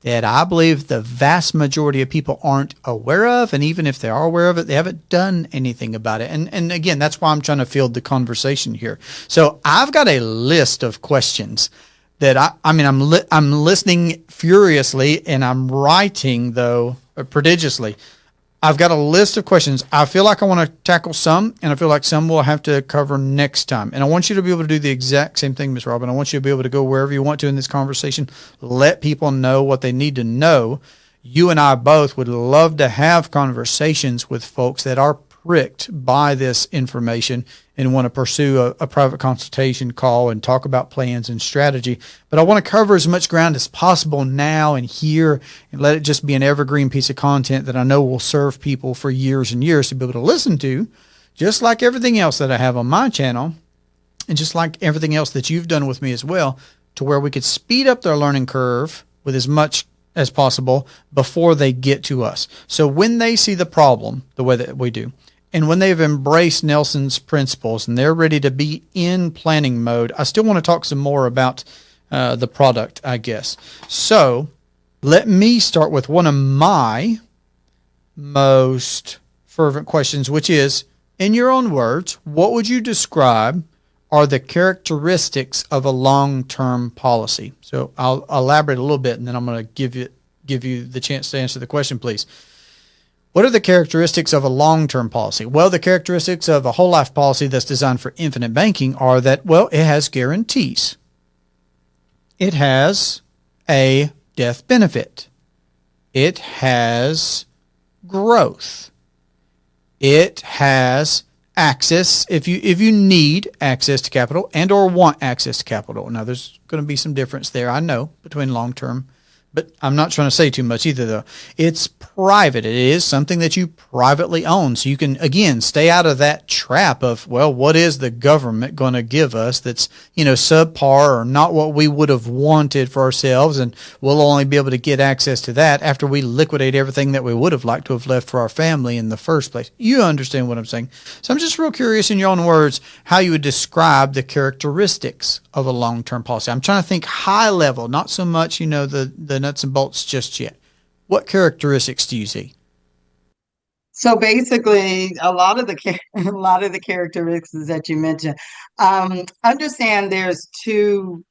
that I believe the vast majority of people aren't aware of. And even if they are aware of it, they haven't done anything about it. And again, that's why I'm trying to field the conversation here. So I've got a list of questions that I'm listening furiously and I'm writing, though, prodigiously. I've got a list of questions. I feel like I want to tackle some, and I feel like some we'll have to cover next time. And I want you to be able to do the exact same thing, Ms. Robin. I want you to be able to go wherever you want to in this conversation. Let people know what they need to know. You and I both would love to have conversations with folks that are pricked by this information and want to pursue a private consultation call and talk about plans and strategy. But I want to cover as much ground as possible now and here and let it just be an evergreen piece of content that I know will serve people for years and years to be able to listen to, just like everything else that I have on my channel and just like everything else that you've done with me as well, to where we could speed up their learning curve with as much as possible before they get to us. So when they see the problem the way that we do, and when they've embraced Nelson's principles and they're ready to be in planning mode, I still want to talk some more about the product, I guess. So let me start with one of my most fervent questions, which is, in your own words, what would you describe are the characteristics of a long-term policy? So I'll elaborate a little bit, and then I'm going to give you the chance to answer the question, please. What are the characteristics of a long-term policy? Well, the characteristics of a whole life policy that's designed for infinite banking are that, well, it has guarantees. It has a death benefit. It has growth. It has access if you need access to capital and or want access to capital. Now, there's going to be some difference there, I know, between long-term, but I'm not trying to say too much either, though. It's private. It is something that you privately own. So you can, again, stay out of that trap of, well, what is the government going to give us that's, subpar or not what we would have wanted for ourselves, and we'll only be able to get access to that after we liquidate everything that we would have liked to have left for our family in the first place. You understand what I'm saying. So I'm just real curious, in your own words, how you would describe the characteristics of a long-term policy. I'm trying to think high level, not so much, the nuts and bolts just yet. What characteristics do you see? So basically, a lot of the characteristics that you mentioned, understand there's two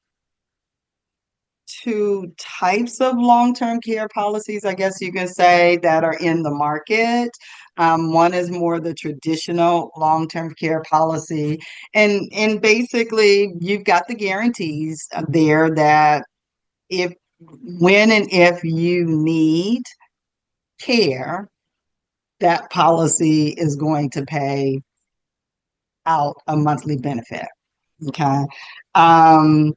types of long-term care policies, I guess you can say, that are in the market. One is more the traditional long-term care policy, and basically you've got the guarantees there that if when and if you need care, that policy is going to pay out a monthly benefit. Okay. Um,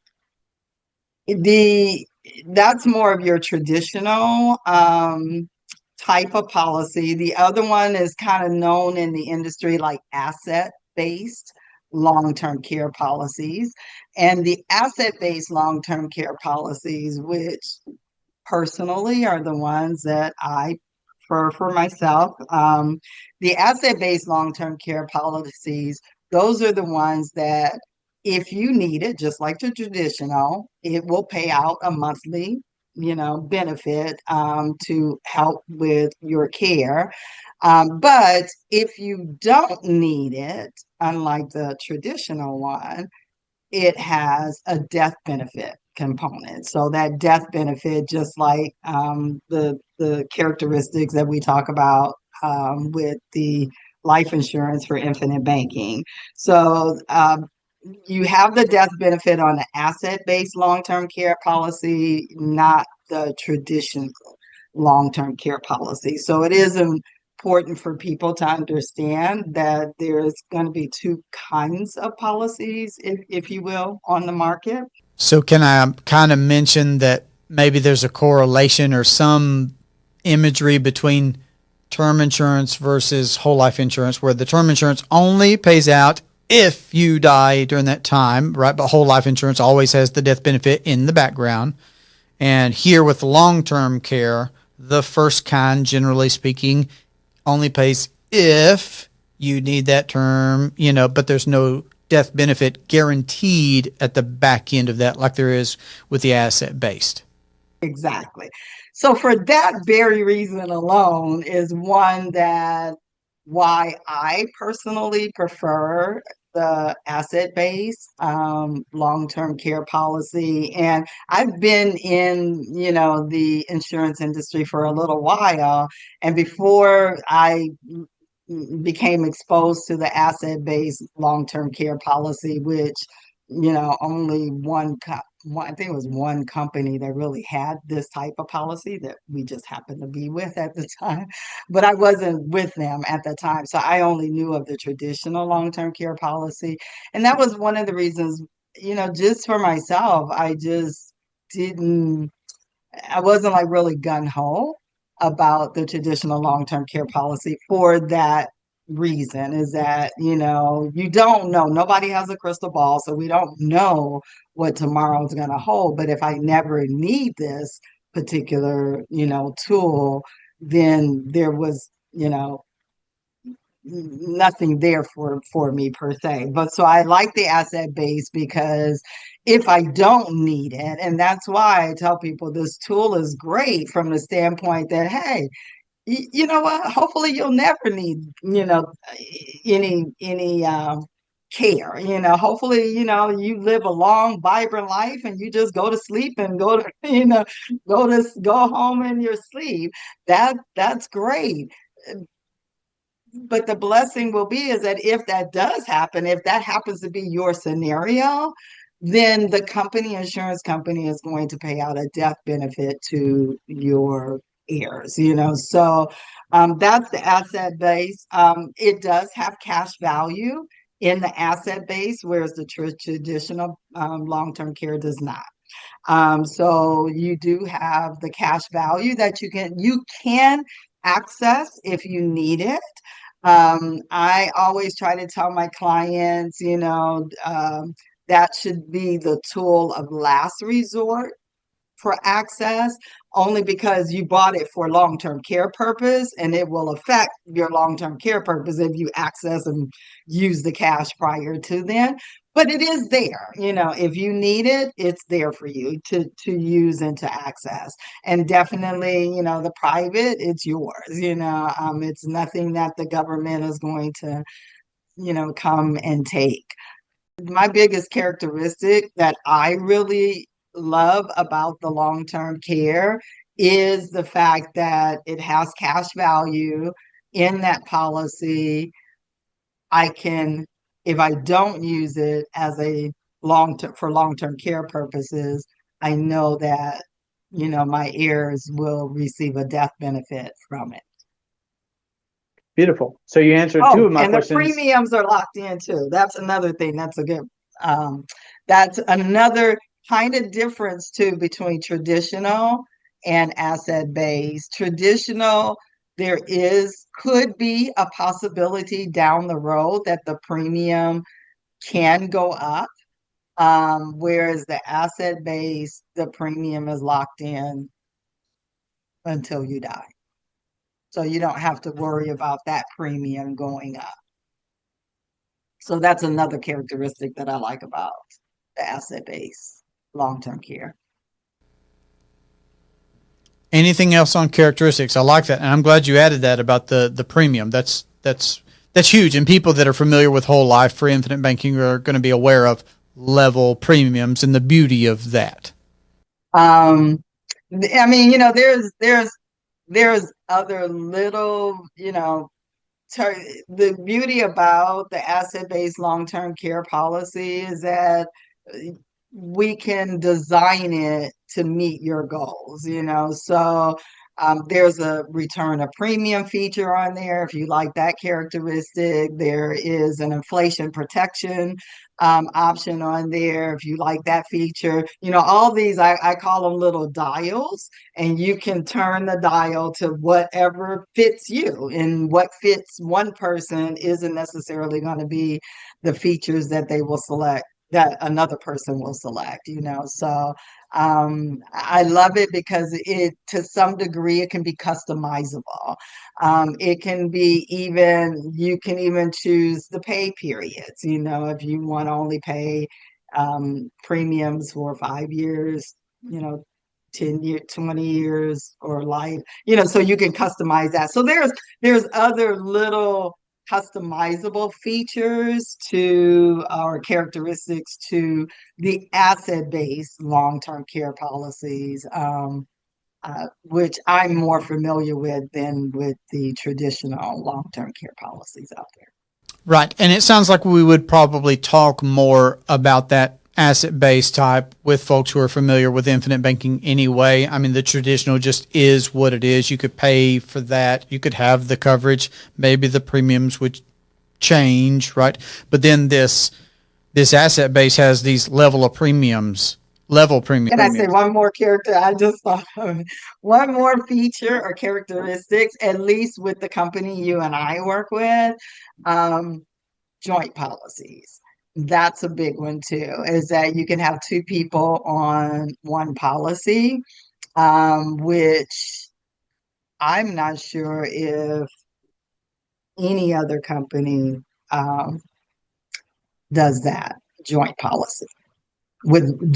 the that's more of your traditional type of policy. The other one is kind of known in the industry like asset-based long-term care policies. And the asset-based long-term care policies, which personally are the ones that I prefer for myself. The asset-based long-term care policies, those are the ones that if you need it, just like the traditional, it will pay out a monthly benefit to help with your care. But if you don't need it, unlike the traditional one, it has a death benefit component. So that death benefit, just like the characteristics that we talk about with the life insurance for infinite banking. So you have the death benefit on the asset-based long-term care policy, not the traditional long-term care policy. So it is important for people to understand that there's going to be two kinds of policies, if you will, on the market. So, can I kind of mention that maybe there's a correlation or some imagery between term insurance versus whole life insurance, where the term insurance only pays out if you die during that time, right? But whole life insurance always has the death benefit in the background. And here with long term care, the first kind, generally speaking, only pays if you need that term, but there's no death benefit guaranteed at the back end of that, like there is with the asset based. Exactly. So for that very reason alone is one that why I personally prefer the asset-based long-term care policy. And I've been in, the insurance industry for a little while. And before I became exposed to the asset-based long-term care policy, which only I think it was one company that really had this type of policy that we just happened to be with at the time, but I wasn't with them at the time, so I only knew of the traditional long-term care policy, and that was one of the reasons, just for myself, didn't I wasn't like really gun ho about the traditional long term care policy for that reason is that, you don't know. Nobody has a crystal ball, so we don't know what tomorrow's going to hold. But if I never need this particular, tool, then there was, nothing there for me per se. But so I like the asset base because if I don't need it, and that's why I tell people this tool is great from the standpoint that, hey, you know what? Hopefully you'll never need, any care. Hopefully, you live a long, vibrant life and you just go to sleep and go to, go home in your sleep. That's great. But the blessing will be is that if that does happen, if that happens to be your scenario, then the insurance company is going to pay out a death benefit to your heirs, So that's the asset base. It does have cash value in the asset base, whereas the traditional long-term care does not. So you do have the cash value that you can access if you need it. I always try to tell my clients, that should be the tool of last resort for access, only because you bought it for long-term care purpose and it will affect your long-term care purpose if you access and use the cash prior to then. But it is there, if you need it, it's there for you to use and to access. And definitely, the private, it's yours, it's nothing that the government is going to, come and take. My biggest characteristic that I really love about the long-term care is the fact that it has cash value in that policy. I can, if I don't use it as a long-term care purposes, I know that, my heirs will receive a death benefit from it. Beautiful. So you answered two Oh, of my and the questions. premiums are locked in too. That's another thing. That's another kind of difference too between traditional and asset based. Traditional, could be a possibility down the road that the premium can go up. Whereas the asset based, the premium is locked in until you die. So you don't have to worry about that premium going up. So that's another characteristic that I like about the asset base long term care. Anything else on characteristics? I like that, and I'm glad you added that about the premium. That's huge, and people that are familiar with whole life for infinite banking are going to be aware of level premiums and the beauty of that. I mean, there's other little, the beauty about the asset-based long-term care policy is that we can design it to meet your goals. So there's a return of premium feature on there if you like that characteristic. There is an inflation protection option on there if you like that feature. All these, I call them little dials, and you can turn the dial to whatever fits you. And what fits one person isn't necessarily going to be the features that they will select, that another person will select. So I love it because it, to some degree, it can be customizable. It can be even, you can even choose the pay periods, if you want to only pay premiums for 5 years, 10 years, 20 years, or life, so you can customize that. So there's other little customizable features to our characteristics to the asset-based long-term care policies, which I'm more familiar with than with the traditional long-term care policies out there. Right. And it sounds like we would probably talk more about that asset-based type with folks who are familiar with infinite banking anyway. I mean, the traditional just is what it is. You could pay for that. You could have the coverage. Maybe the premiums would change, right? But then this asset base has these level premiums. Can I say one more character? I just thought of one more feature or characteristics, at least with the company you and I work with, joint policies. That's a big one too, is that you can have two people on one policy, which I'm not sure if any other company does that, joint policy, with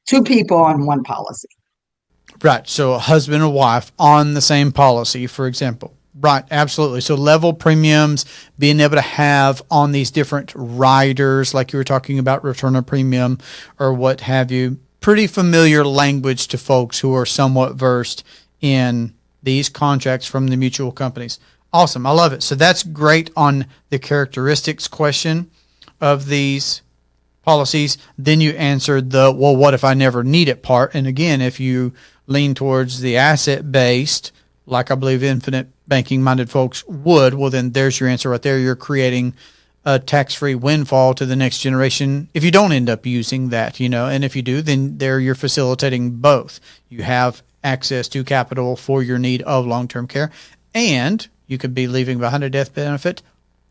two people on one policy. Right. So a husband and wife on the same policy, for example. Right. Absolutely. So level premiums, being able to have on these different riders, like you were talking about, return of premium or what have you. Pretty familiar language to folks who are somewhat versed in these contracts from the mutual companies. Awesome. I love it. So that's great on the characteristics question of these policies. Then you answered the, well, what if I never need it part? And again, if you lean towards the asset based, like I believe infinite banking minded folks would, well, then there's your answer right there. You're creating a tax-free windfall to the next generation if you don't end up using that, and if you do, then there you're facilitating both. You have access to capital for your need of long-term care, and you could be leaving behind a death benefit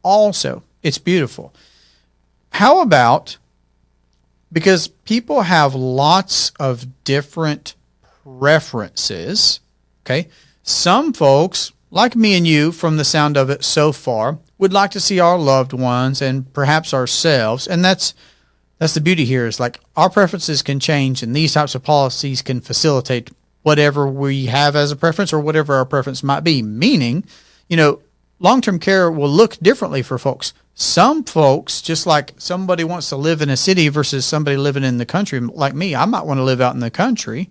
also. It's beautiful. How about, because people have lots of different preferences, okay? Some folks, like me and you, from the sound of it so far, would like to see our loved ones and perhaps ourselves, and that's the beauty here, is like our preferences can change, and these types of policies can facilitate whatever we have as a preference or whatever our preference might be, meaning, long-term care will look differently for folks. Some folks, just like somebody wants to live in a city versus somebody living in the country, like me, I might want to live out in the country,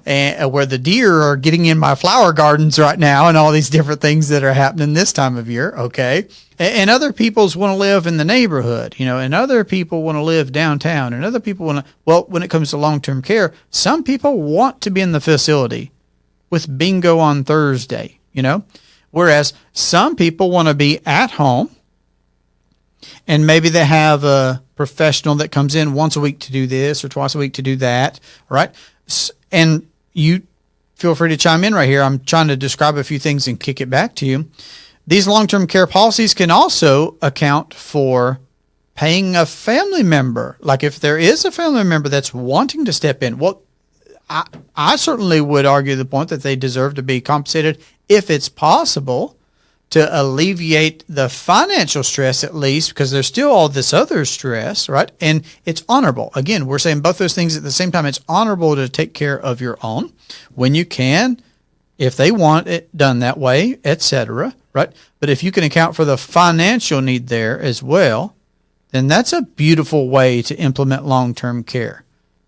and where the deer are getting in my flower gardens right now and all these different things that are happening this time of year, okay? And other people's want to live in the neighborhood, and other people want to live downtown, and other people want to, well, when it comes to long-term care, some people want to be in the facility with bingo on Thursday, whereas some people want to be at home, and maybe they have a professional that comes in once a week to do this or twice a week to do that, right? And you feel free to chime in right here. I'm trying to describe a few things and kick it back to you. These long-term care policies can also account for paying a family member. Like if there is a family member that's wanting to step in, well, I certainly would argue the point that they deserve to be compensated if it's possible, to alleviate the financial stress, at least, because there's still all this other stress, right? And it's honorable. Again, we're saying both those things at the same time. It's honorable to take care of your own when you can, if they want it done that way, etc., right? But if you can account for the financial need there as well, then that's a beautiful way to implement long-term care.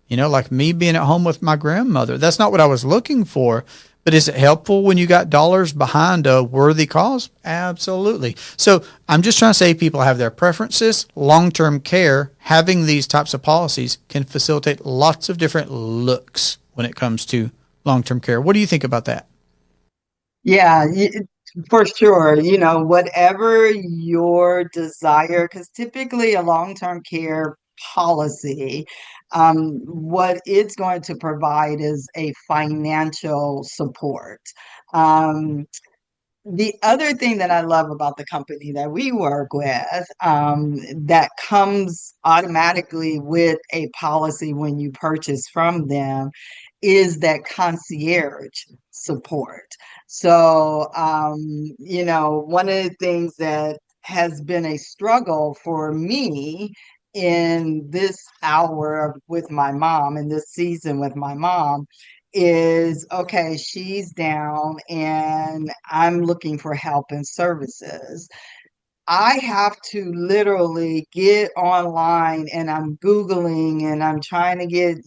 You know, like me being at home with my grandmother. That's not what I was looking for, but is it helpful when you got dollars behind a worthy cause? Absolutely. So I'm just trying to say people have their preferences. Long-term care, having these types of policies can facilitate lots of different looks when it comes to long-term care. What do you think about that? Yeah, for sure. Whatever your desire, because typically a long-term care policy, what it's going to provide is a financial support. Um, the other thing that I love about the company that we work with, that comes automatically with a policy when you purchase from them, is that concierge support. So, one of the things that has been a struggle for me in this hour with my mom, in this season with my mom, is okay, she's down and I'm looking for help and services. I have to literally get online and I'm Googling and I'm trying to get,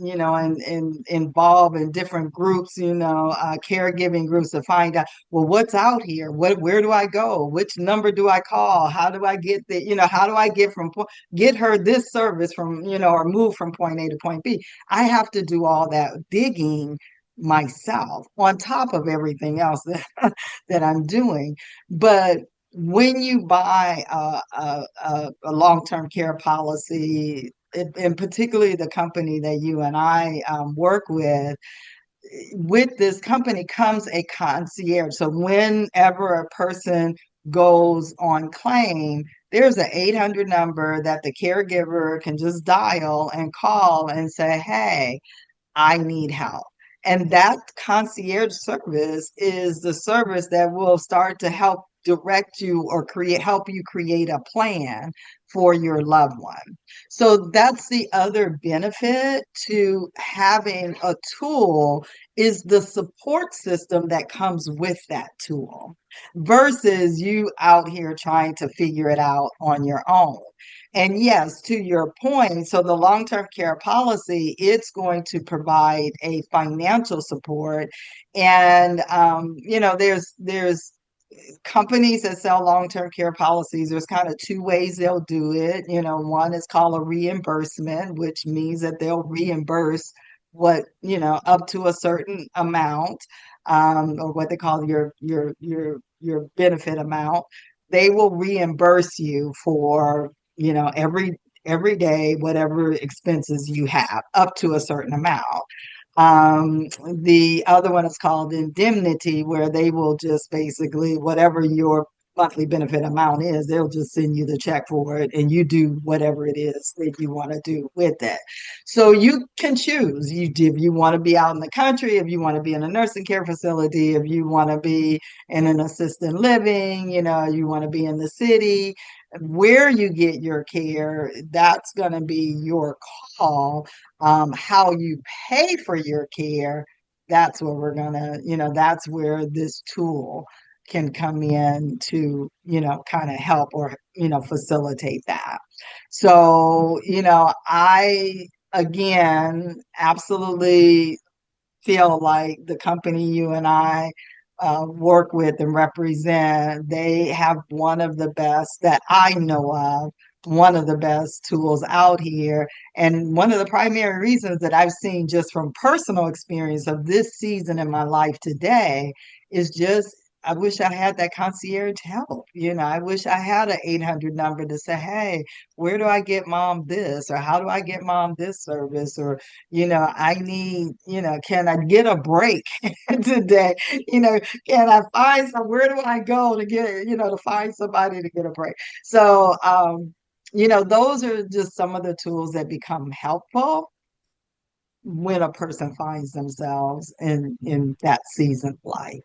involved in different groups, caregiving groups to find out, well, what's out here? Where do I go? Which number do I call? How do I get how do I get her this service from, or move from point A to point B? I have to do all that digging myself on top of everything else that I'm doing. But when you buy a long-term care policy, and particularly the company that you and I work with this company comes a concierge. So whenever a person goes on claim, there's an 800 number that the caregiver can just dial and call and say, hey, I need help. And that concierge service is the service that will start to help direct you or help you create a plan for your loved one. So that's the other benefit to having a tool, is the support system that comes with that tool versus you out here trying to figure it out on your own. And yes, to your point, so the long-term care policy, it's going to provide a financial support. And there's companies that sell long-term care policies. There's kind of two ways they'll do it. One is called a reimbursement, which means that they'll reimburse up to a certain amount, or what they call your benefit amount. They will reimburse you for every day, whatever expenses you have, up to a certain amount. The other one is called indemnity, where they will just basically, whatever your monthly benefit amount is, they'll just send you the check for it and you do whatever it is that you want to do with it. So you can choose. If you want to be out in the country, if you want to be in a nursing care facility, if you want to be in an assisted living, you want to be in the city, where you get your care, that's going to be your call. How you pay for your care, that's where that's where this tool can come in to, kind of help or, facilitate that. So, I, again, absolutely feel like the company you and I work with and represent, they have one of the best that I know of, one of the best tools out here. And one of the primary reasons that I've seen just from personal experience of this season in my life today is just, I wish I had that concierge help. I wish I had an 800 number to say, hey, where do I get mom this? Or how do I get mom this service? Or I need, can I get a break today? Can I find where do I go to get, to find somebody to get a break? So, those are just some of the tools that become helpful when a person finds themselves in that season of life.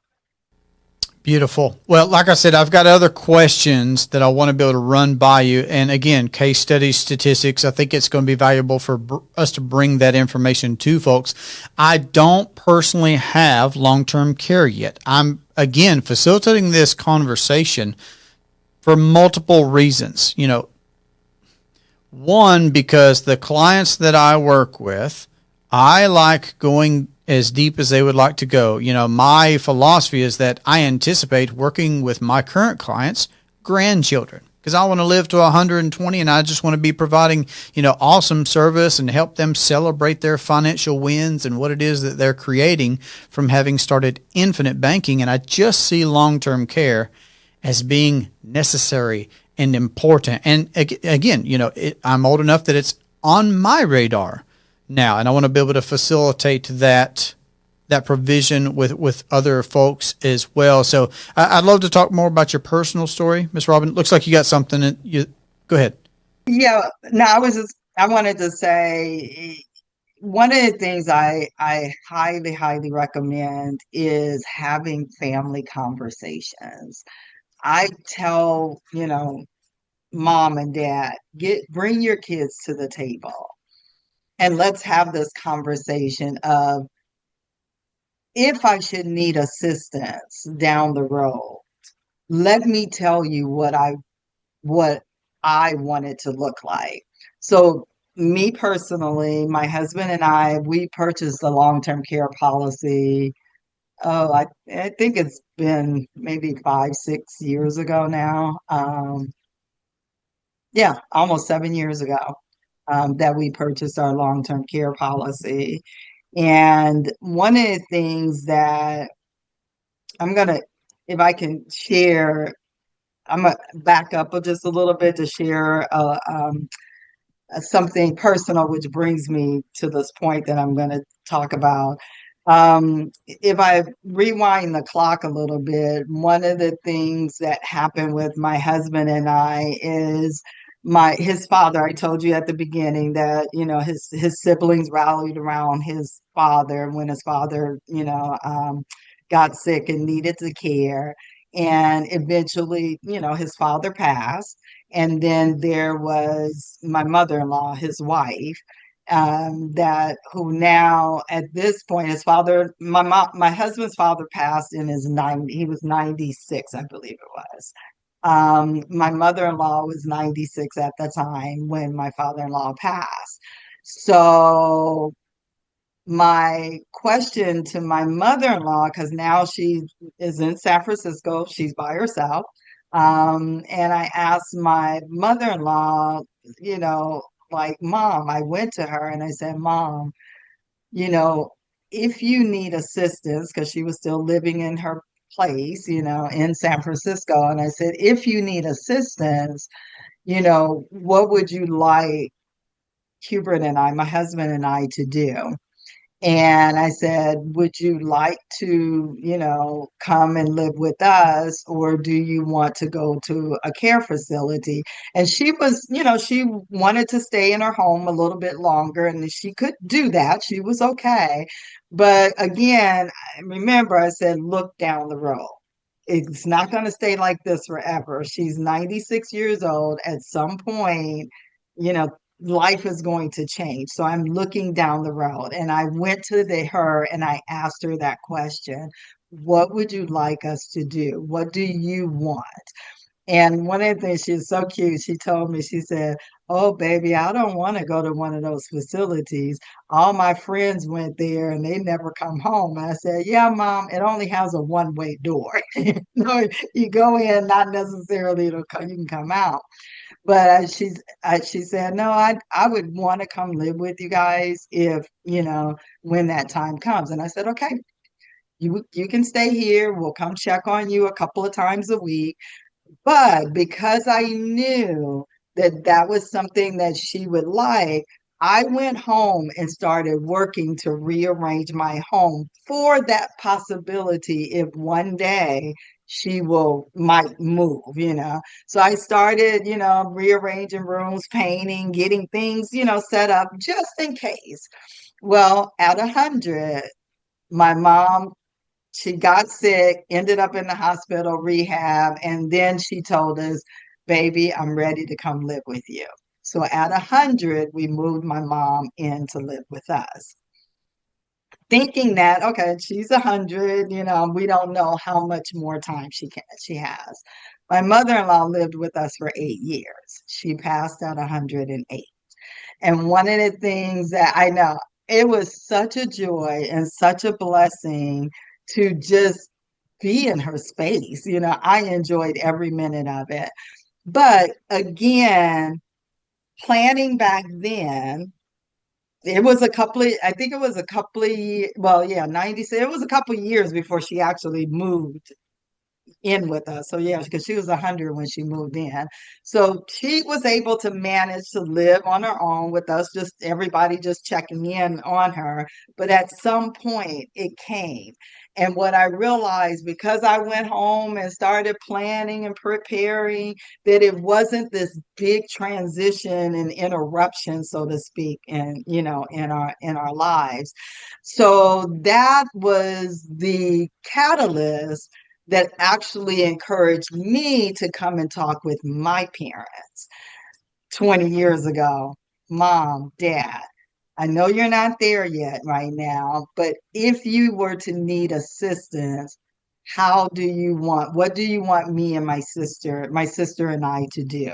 Beautiful. Well, like I said, I've got other questions that I want to be able to run by you. And again, case studies, statistics, I think it's going to be valuable for us to bring that information to folks. I don't personally have long term care yet. I'm, again, facilitating this conversation for multiple reasons. One, because the clients that I work with, I like going as deep as they would like to go. My philosophy is that I anticipate working with my current clients' grandchildren because I want to live to 120 and I just want to be providing, awesome service and help them celebrate their financial wins and what it is that they're creating from having started infinite banking. And I just see long-term care as being necessary and important. And again, I'm old enough that it's on my radar now, and I want to be able to facilitate that provision with other folks as well. So I'd love to talk more about your personal story, Miss Robin. Looks like you got something. Go ahead. Yeah, no, I wanted to say one of the things I highly, highly recommend is having family conversations. I tell, mom and dad, bring your kids to the table and let's have this conversation of if I should need assistance down the road, let me tell you what I want it to look like. So me personally, my husband and I, we purchased a long-term care policy. Oh, I think it's been maybe 5, 6 years ago now. Yeah, almost 7 years ago, that we purchased our long-term care policy. And one of the things that I'm gonna, if I can share, I'm gonna back up just a little bit to share something personal, which brings me to this point that I'm going to talk about. If I rewind the clock a little bit, one of the things that happened with my husband and I is his father. I told you at the beginning that his siblings rallied around his father when his father got sick and needed the care, and eventually his father passed. And then there was my mother-in-law, his wife, that who now at this point, his father, my husband's father passed in his 90, he was 96, I believe it was. My mother-in-law was 96 at the time when my father-in-law passed. So my question to my mother-in-law, because now she is in San Francisco, she's by herself. And I asked my mother-in-law, like, Mom, I went to her and I said, Mom, you know, if you need assistance, because she was still living in her place, in San Francisco. And I said, if you need assistance, what would you like Hubert and I, my husband and I, to do? And I said, would you like to, come and live with us, or do you want to go to a care facility? And she was, she wanted to stay in her home a little bit longer, and she could do that. She was okay. But again, remember, I said, look down the road. It's not going to stay like this forever. She's 96 years old. At some point, you know, life is going to change. So I'm looking down the road, and I went to her and I asked her that question. What would you like us to do? What do you want? And one of the things, she's so cute, she told me, she said, oh, baby, I don't want to go to one of those facilities. All my friends went there and they never come home. I said, yeah, Mom, it only has a one-way door. You go in, not necessarily you can come out. But she said, no, I would want to come live with you guys if, when that time comes. And I said, okay, you can stay here. We'll come check on you a couple of times a week. But because I knew that that was something that she would like, I went home and started working to rearrange my home for that possibility if one day she might move. So I started, rearranging rooms, painting, getting things, set up just in case. Well, at 100, my mom She got sick, ended up in the hospital rehab, and then she told us, baby, I'm ready to come live with you. So at 100, we moved my mom in to live with us, thinking that, okay, she's 100, we don't know how much more time she has. My mother-in-law lived with us for 8 years. She passed at 108. And one of the things that I know, it was such a joy and such a blessing to just be in her space. I enjoyed every minute of it. But again, planning back then, it was a couple of, I think it was a couple of, well, yeah, 96, it was a couple of years before she actually moved in with us. So yeah, because she was 100 when she moved in. So she was able to manage to live on her own with us, just everybody just checking in on her. But at some point it came. And what I realized, because I went home and started planning and preparing, that it wasn't this big transition and interruption, so to speak, in our lives. So that was the catalyst that actually encouraged me to come and talk with my parents 20 years ago. Mom, dad, I know you're not there yet right now, but if you were to need assistance, what do you want me and my sister and I to do?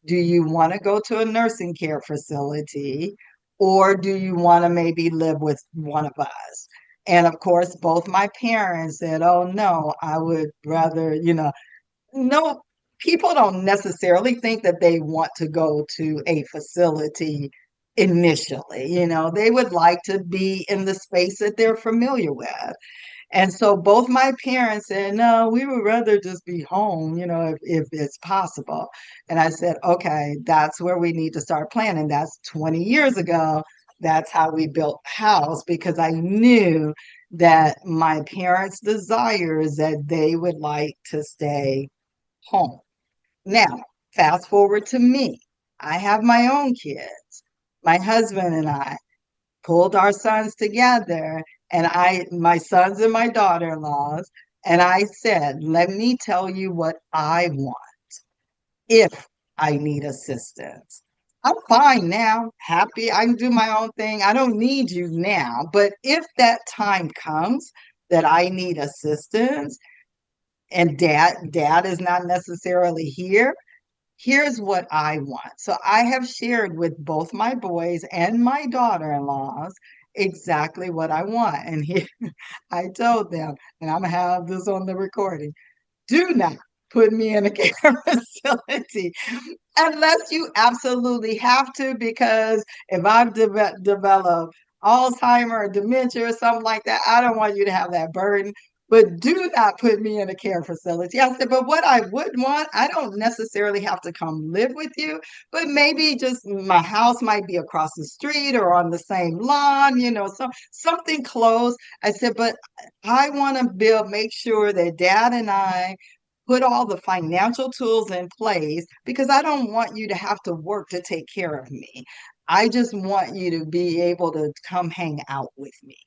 Do you want to go to a nursing care facility, or do you want to maybe live with one of us? And of course, both my parents said, oh no, I would rather, no, people don't necessarily think that they want to go to a facility initially. They would like to be in the space that they're familiar with. And so both my parents said, no, we would rather just be home, if it's possible. And I said, okay, that's where we need to start planning. That's 20 years ago. That's how we built a house, because I knew that my parents' desire is that they would like to stay home. Now, fast forward to me. I have my own kids. My husband and I pulled our sons together, and my sons and my daughter-in-laws, and I said, let me tell you what I want if I need assistance. I'm fine now, happy. I can do my own thing. I don't need you now. But if that time comes that I need assistance and dad is not necessarily here, here's what I want. So I have shared with both my boys and my daughter-in-laws exactly what I want. And here I told them, and I'm gonna have this on the recording, do not put me in a care facility unless you absolutely have to, because if I've developed Alzheimer or dementia or something like that, I don't want you to have that burden. But do not put me in a care facility. I said, but what I would want, I don't necessarily have to come live with you, but maybe just my house might be across the street or on the same lawn, something close. I said, but I want to make sure that dad and I put all the financial tools in place, because I don't want you to have to work to take care of me. I just want you to be able to come hang out with me,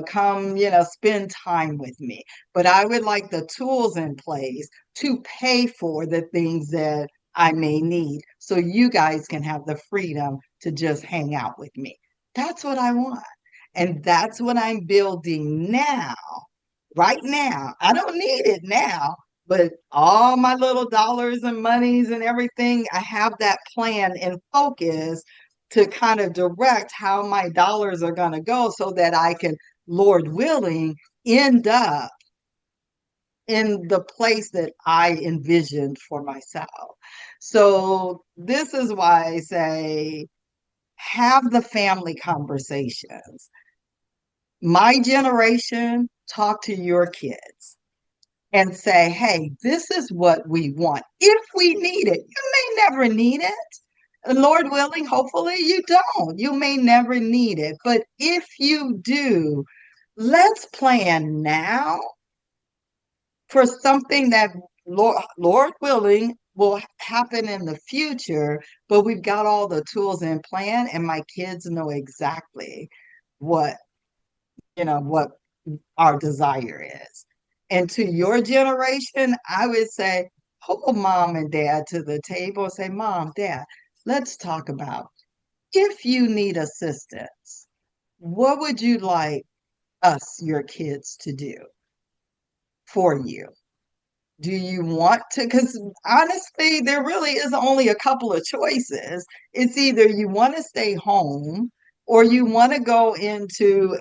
come, spend time with me. But I would like the tools in place to pay for the things that I may need, so you guys can have the freedom to just hang out with me. That's what I want. And that's what I'm building now, right now. I don't need it now, but all my little dollars and monies and everything, I have that plan and focus to kind of direct how my dollars are going to go, so that I can, Lord willing, end up in the place that I envisioned for myself. So this is why I say, have the family conversations. My generation, talk to your kids and say, hey, this is what we want. If we need it, you may never need it. Lord willing, hopefully you don't. You may never need it. But if you do, let's plan now for something that, Lord willing, will happen in the future. But we've got all the tools in plan, and my kids know exactly what what our desire is. And to your generation, I would say, pull mom and dad to the table and say, Mom, Dad, let's talk about if you need assistance, what would you like us, your kids, to do for you? Do you want to? Because honestly, there really is only a couple of choices. It's either you want to stay home or you want to go into,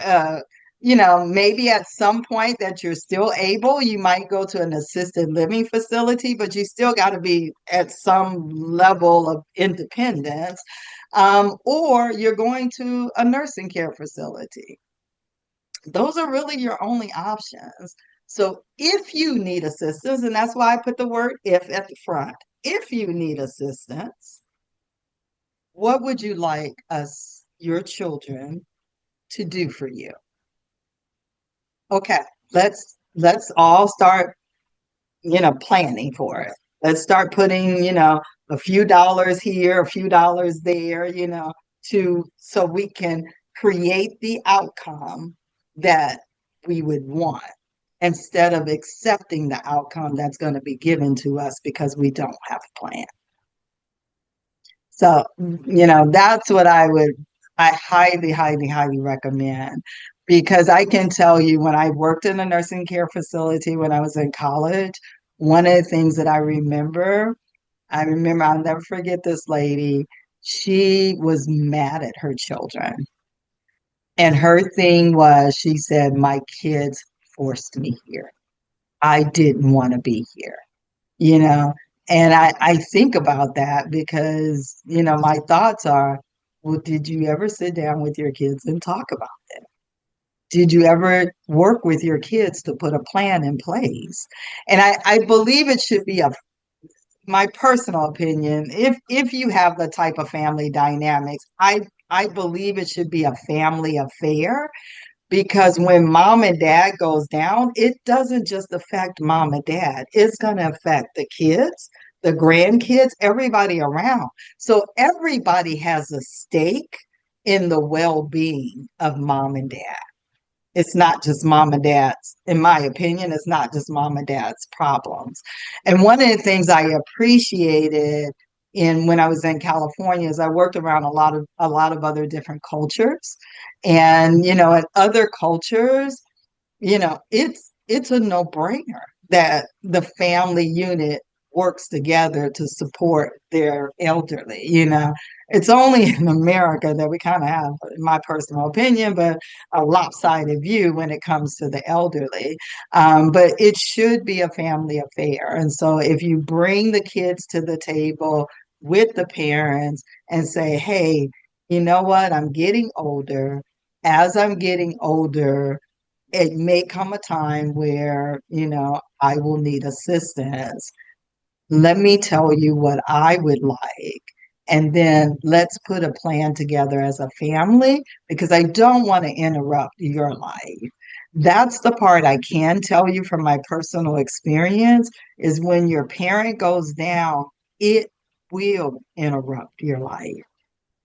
maybe at some point that you're still able, you might go to an assisted living facility, but you still got to be at some level of independence. Or you're going to a nursing care facility. Those are really your only options. So if you need assistance, and that's why I put the word if at the front, if you need assistance, what would you like us, your children, to do for you? Okay, let's all start, planning for it. Let's start putting, a few dollars here, a few dollars there, to so we can create the outcome that we would want instead of accepting the outcome that's going to be given to us because we don't have a plan. So, that's what I highly, highly, highly recommend, because I can tell you when I worked in a nursing care facility when I was in college, one of the things that I'll never forget this lady. She was mad at her children. And her thing was, she said, my kids forced me here. I didn't want to be here, you know? And I think about that because, my thoughts are, well, did you ever sit down with your kids and talk about it? Did you ever work with your kids to put a plan in place? And I believe it should be my personal opinion, if you have the type of family dynamics, I believe it should be a family affair, because when mom and dad goes down, it doesn't just affect mom and dad. It's going to affect the kids, the grandkids, everybody around. So everybody has a stake in the well-being of mom and dad. It's not just mom and dad's, in my opinion, it's not just mom and dad's problems. And one of the things I appreciated in when I was in California is I worked around a lot of other different cultures. And, in other cultures, it's a no-brainer that the family unit works together to support their elderly. It's only in America that we kind of have, in my personal opinion, but a lopsided view when it comes to the elderly. But it should be a family affair. And so if you bring the kids to the table with the parents and say, hey, you know what, I'm getting older. As I'm getting older, it may come a time where, I will need assistance. Let me tell you what I would like. And then let's put a plan together as a family, because I don't want to interrupt your life. That's the part I can tell you from my personal experience is when your parent goes down, it will interrupt your life.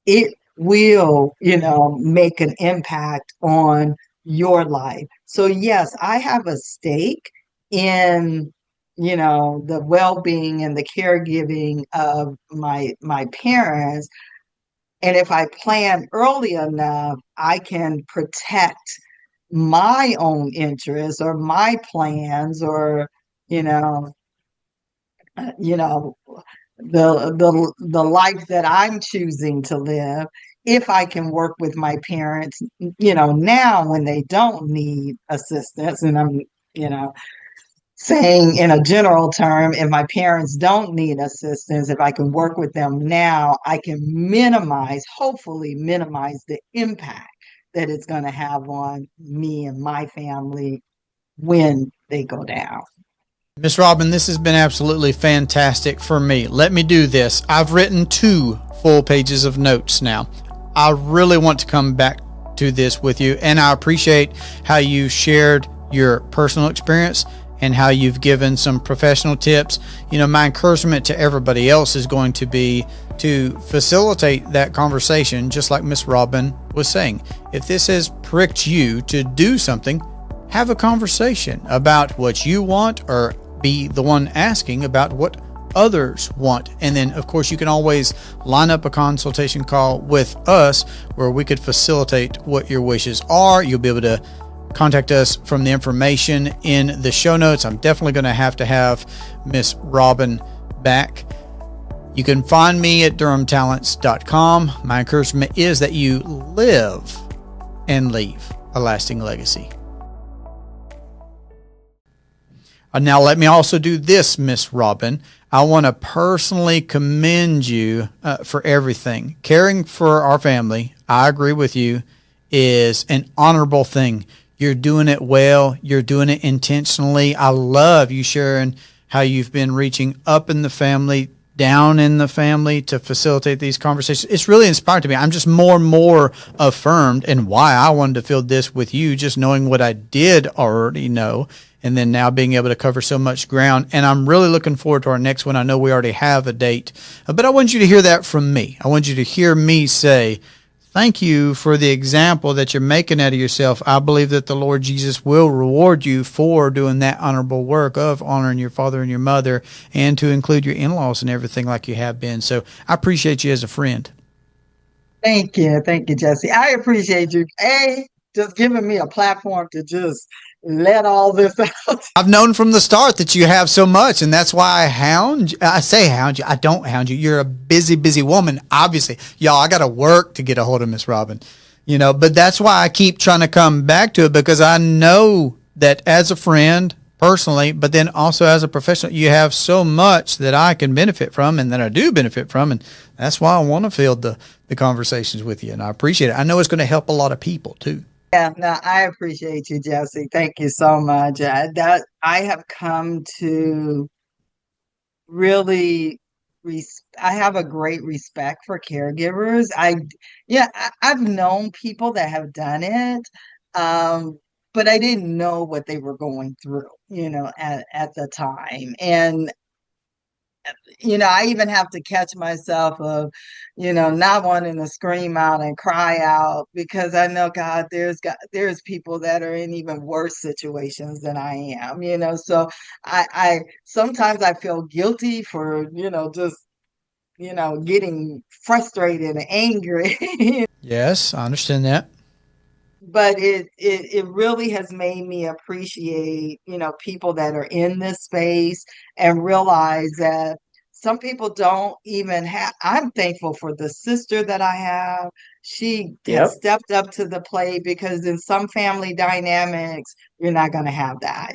It will, make an impact on your life. So yes, I have a stake in, the well-being and the caregiving of my parents. And if I plan early enough, I can protect my own interests or my plans or, you know, you know, the life that I'm choosing to live, if I can work with my parents, now when they don't need assistance. And I'm, saying in a general term, if my parents don't need assistance, if I can work with them now, I can hopefully minimize the impact that it's going to have on me and my family when they go down. Miss Robin, this has been absolutely fantastic for me. Let me do this. I've written 2 full pages of notes now. I really want to come back to this with you, and I appreciate how you shared your personal experience and how you've given some professional tips. My encouragement to everybody else is going to be to facilitate that conversation, just like Miss Robin was saying. If this has pricked you to do something, have a conversation about what you want, or be the one asking about what others want. And then, of course, you can always line up a consultation call with us where we could facilitate what your wishes are. You'll be able to contact us from the information in the show notes. I'm definitely going to have Miss Robin back. You can find me at DurhamTalents.com. My encouragement is that you live and leave a lasting legacy. Now, let me also do this, Miss Robin. I want to personally commend you for everything. Caring for our family, I agree with you, is an honorable thing. You're doing it well. You're doing it intentionally. I love you sharing how you've been reaching up in the family, down in the family to facilitate these conversations. It's really inspiring to me. I'm just more and more affirmed in why I wanted to fill this with you, just knowing what I did already know, and then now being able to cover so much ground. And I'm really looking forward to our next one. I know we already have a date, but I want you to hear that from me. I want you to hear me say, thank you for the example that you're making out of yourself. I believe that the Lord Jesus will reward you for doing that honorable work of honoring your father and your mother, and to include your in-laws and everything like you have been. So I appreciate you as a friend. Thank you. Thank you, Jesse. I appreciate you. Just giving me a platform to just let all this out. I've known from the start that you have so much, and that's why I hound you. I say hound you. I don't hound you. You're a busy, busy woman, obviously. Y'all, I got to work to get a hold of Miss Robin, but that's why I keep trying to come back to it, because I know that as a friend personally, but then also as a professional, you have so much that I can benefit from, and that I do benefit from. And that's why I want to field the conversations with you. And I appreciate it. I know it's going to help a lot of people too. Yeah, no, I appreciate you, Jesse. Thank you so much. I have come to really, I have a great respect for caregivers. I've known people that have done it, but I didn't know what they were going through, at the time. And I even have to catch myself of, not wanting to scream out and cry out, because I know, God, there's people that are in even worse situations than I am, so I sometimes I feel guilty for, just, getting frustrated and angry. Yes, I understand that. But it really has made me appreciate, people that are in this space, and realize that some people don't even have. I'm thankful for the sister that I have. She has stepped up to the plate, because in some family dynamics, you're not going to have that,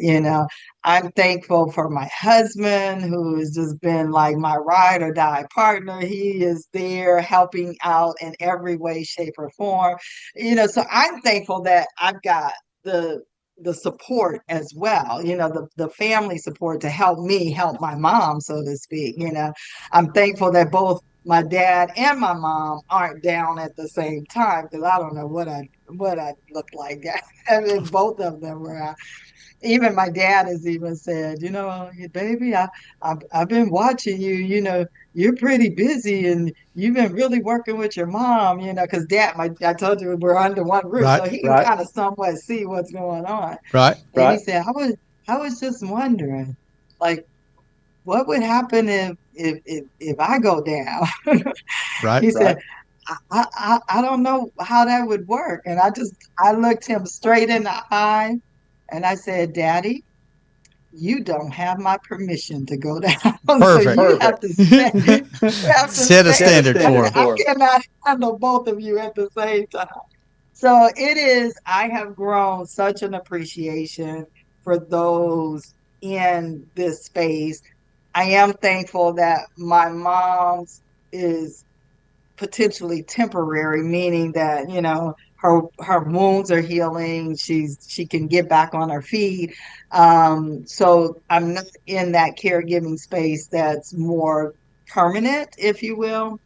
I'm thankful for my husband, who has just been like my ride or die partner. He is there helping out in every way, shape, or form. So I'm thankful that I've got the support as well, the family support to help me help my mom, so to speak. I'm thankful that both my dad and my mom aren't down at the same time, because I don't know what I look like. I mean, both of them were. Even my dad has even said, baby, I've been watching you. You're pretty busy, and you've been really working with your mom. Because I told you we're under one roof, Right. so he can kind of somewhat see what's going on. Right. And he said, I was just wondering, like, what would happen if I go down? Right. He said, I don't know how that would work. And I looked him straight in the eye, and I said, Daddy, you don't have my permission to go down. Perfect. So you have to set a standard for him. I cannot handle both of you at the same time. So I have grown such an appreciation for those in this space. I am thankful that my mom's is potentially temporary, meaning that, her wounds are healing. She can get back on her feet. So I'm not in that caregiving space that's more permanent, if you will.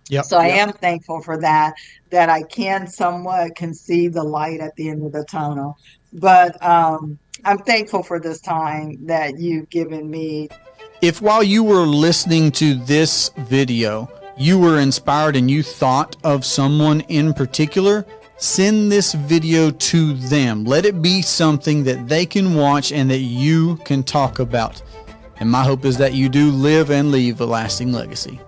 Yep. So I am thankful for that I can see the light at the end of the tunnel. But I'm thankful for this time that you've given me. If while you were listening to this video, you were inspired and you thought of someone in particular, send this video to them. Let it be something that they can watch and that you can talk about. And my hope is that you do live and leave a lasting legacy.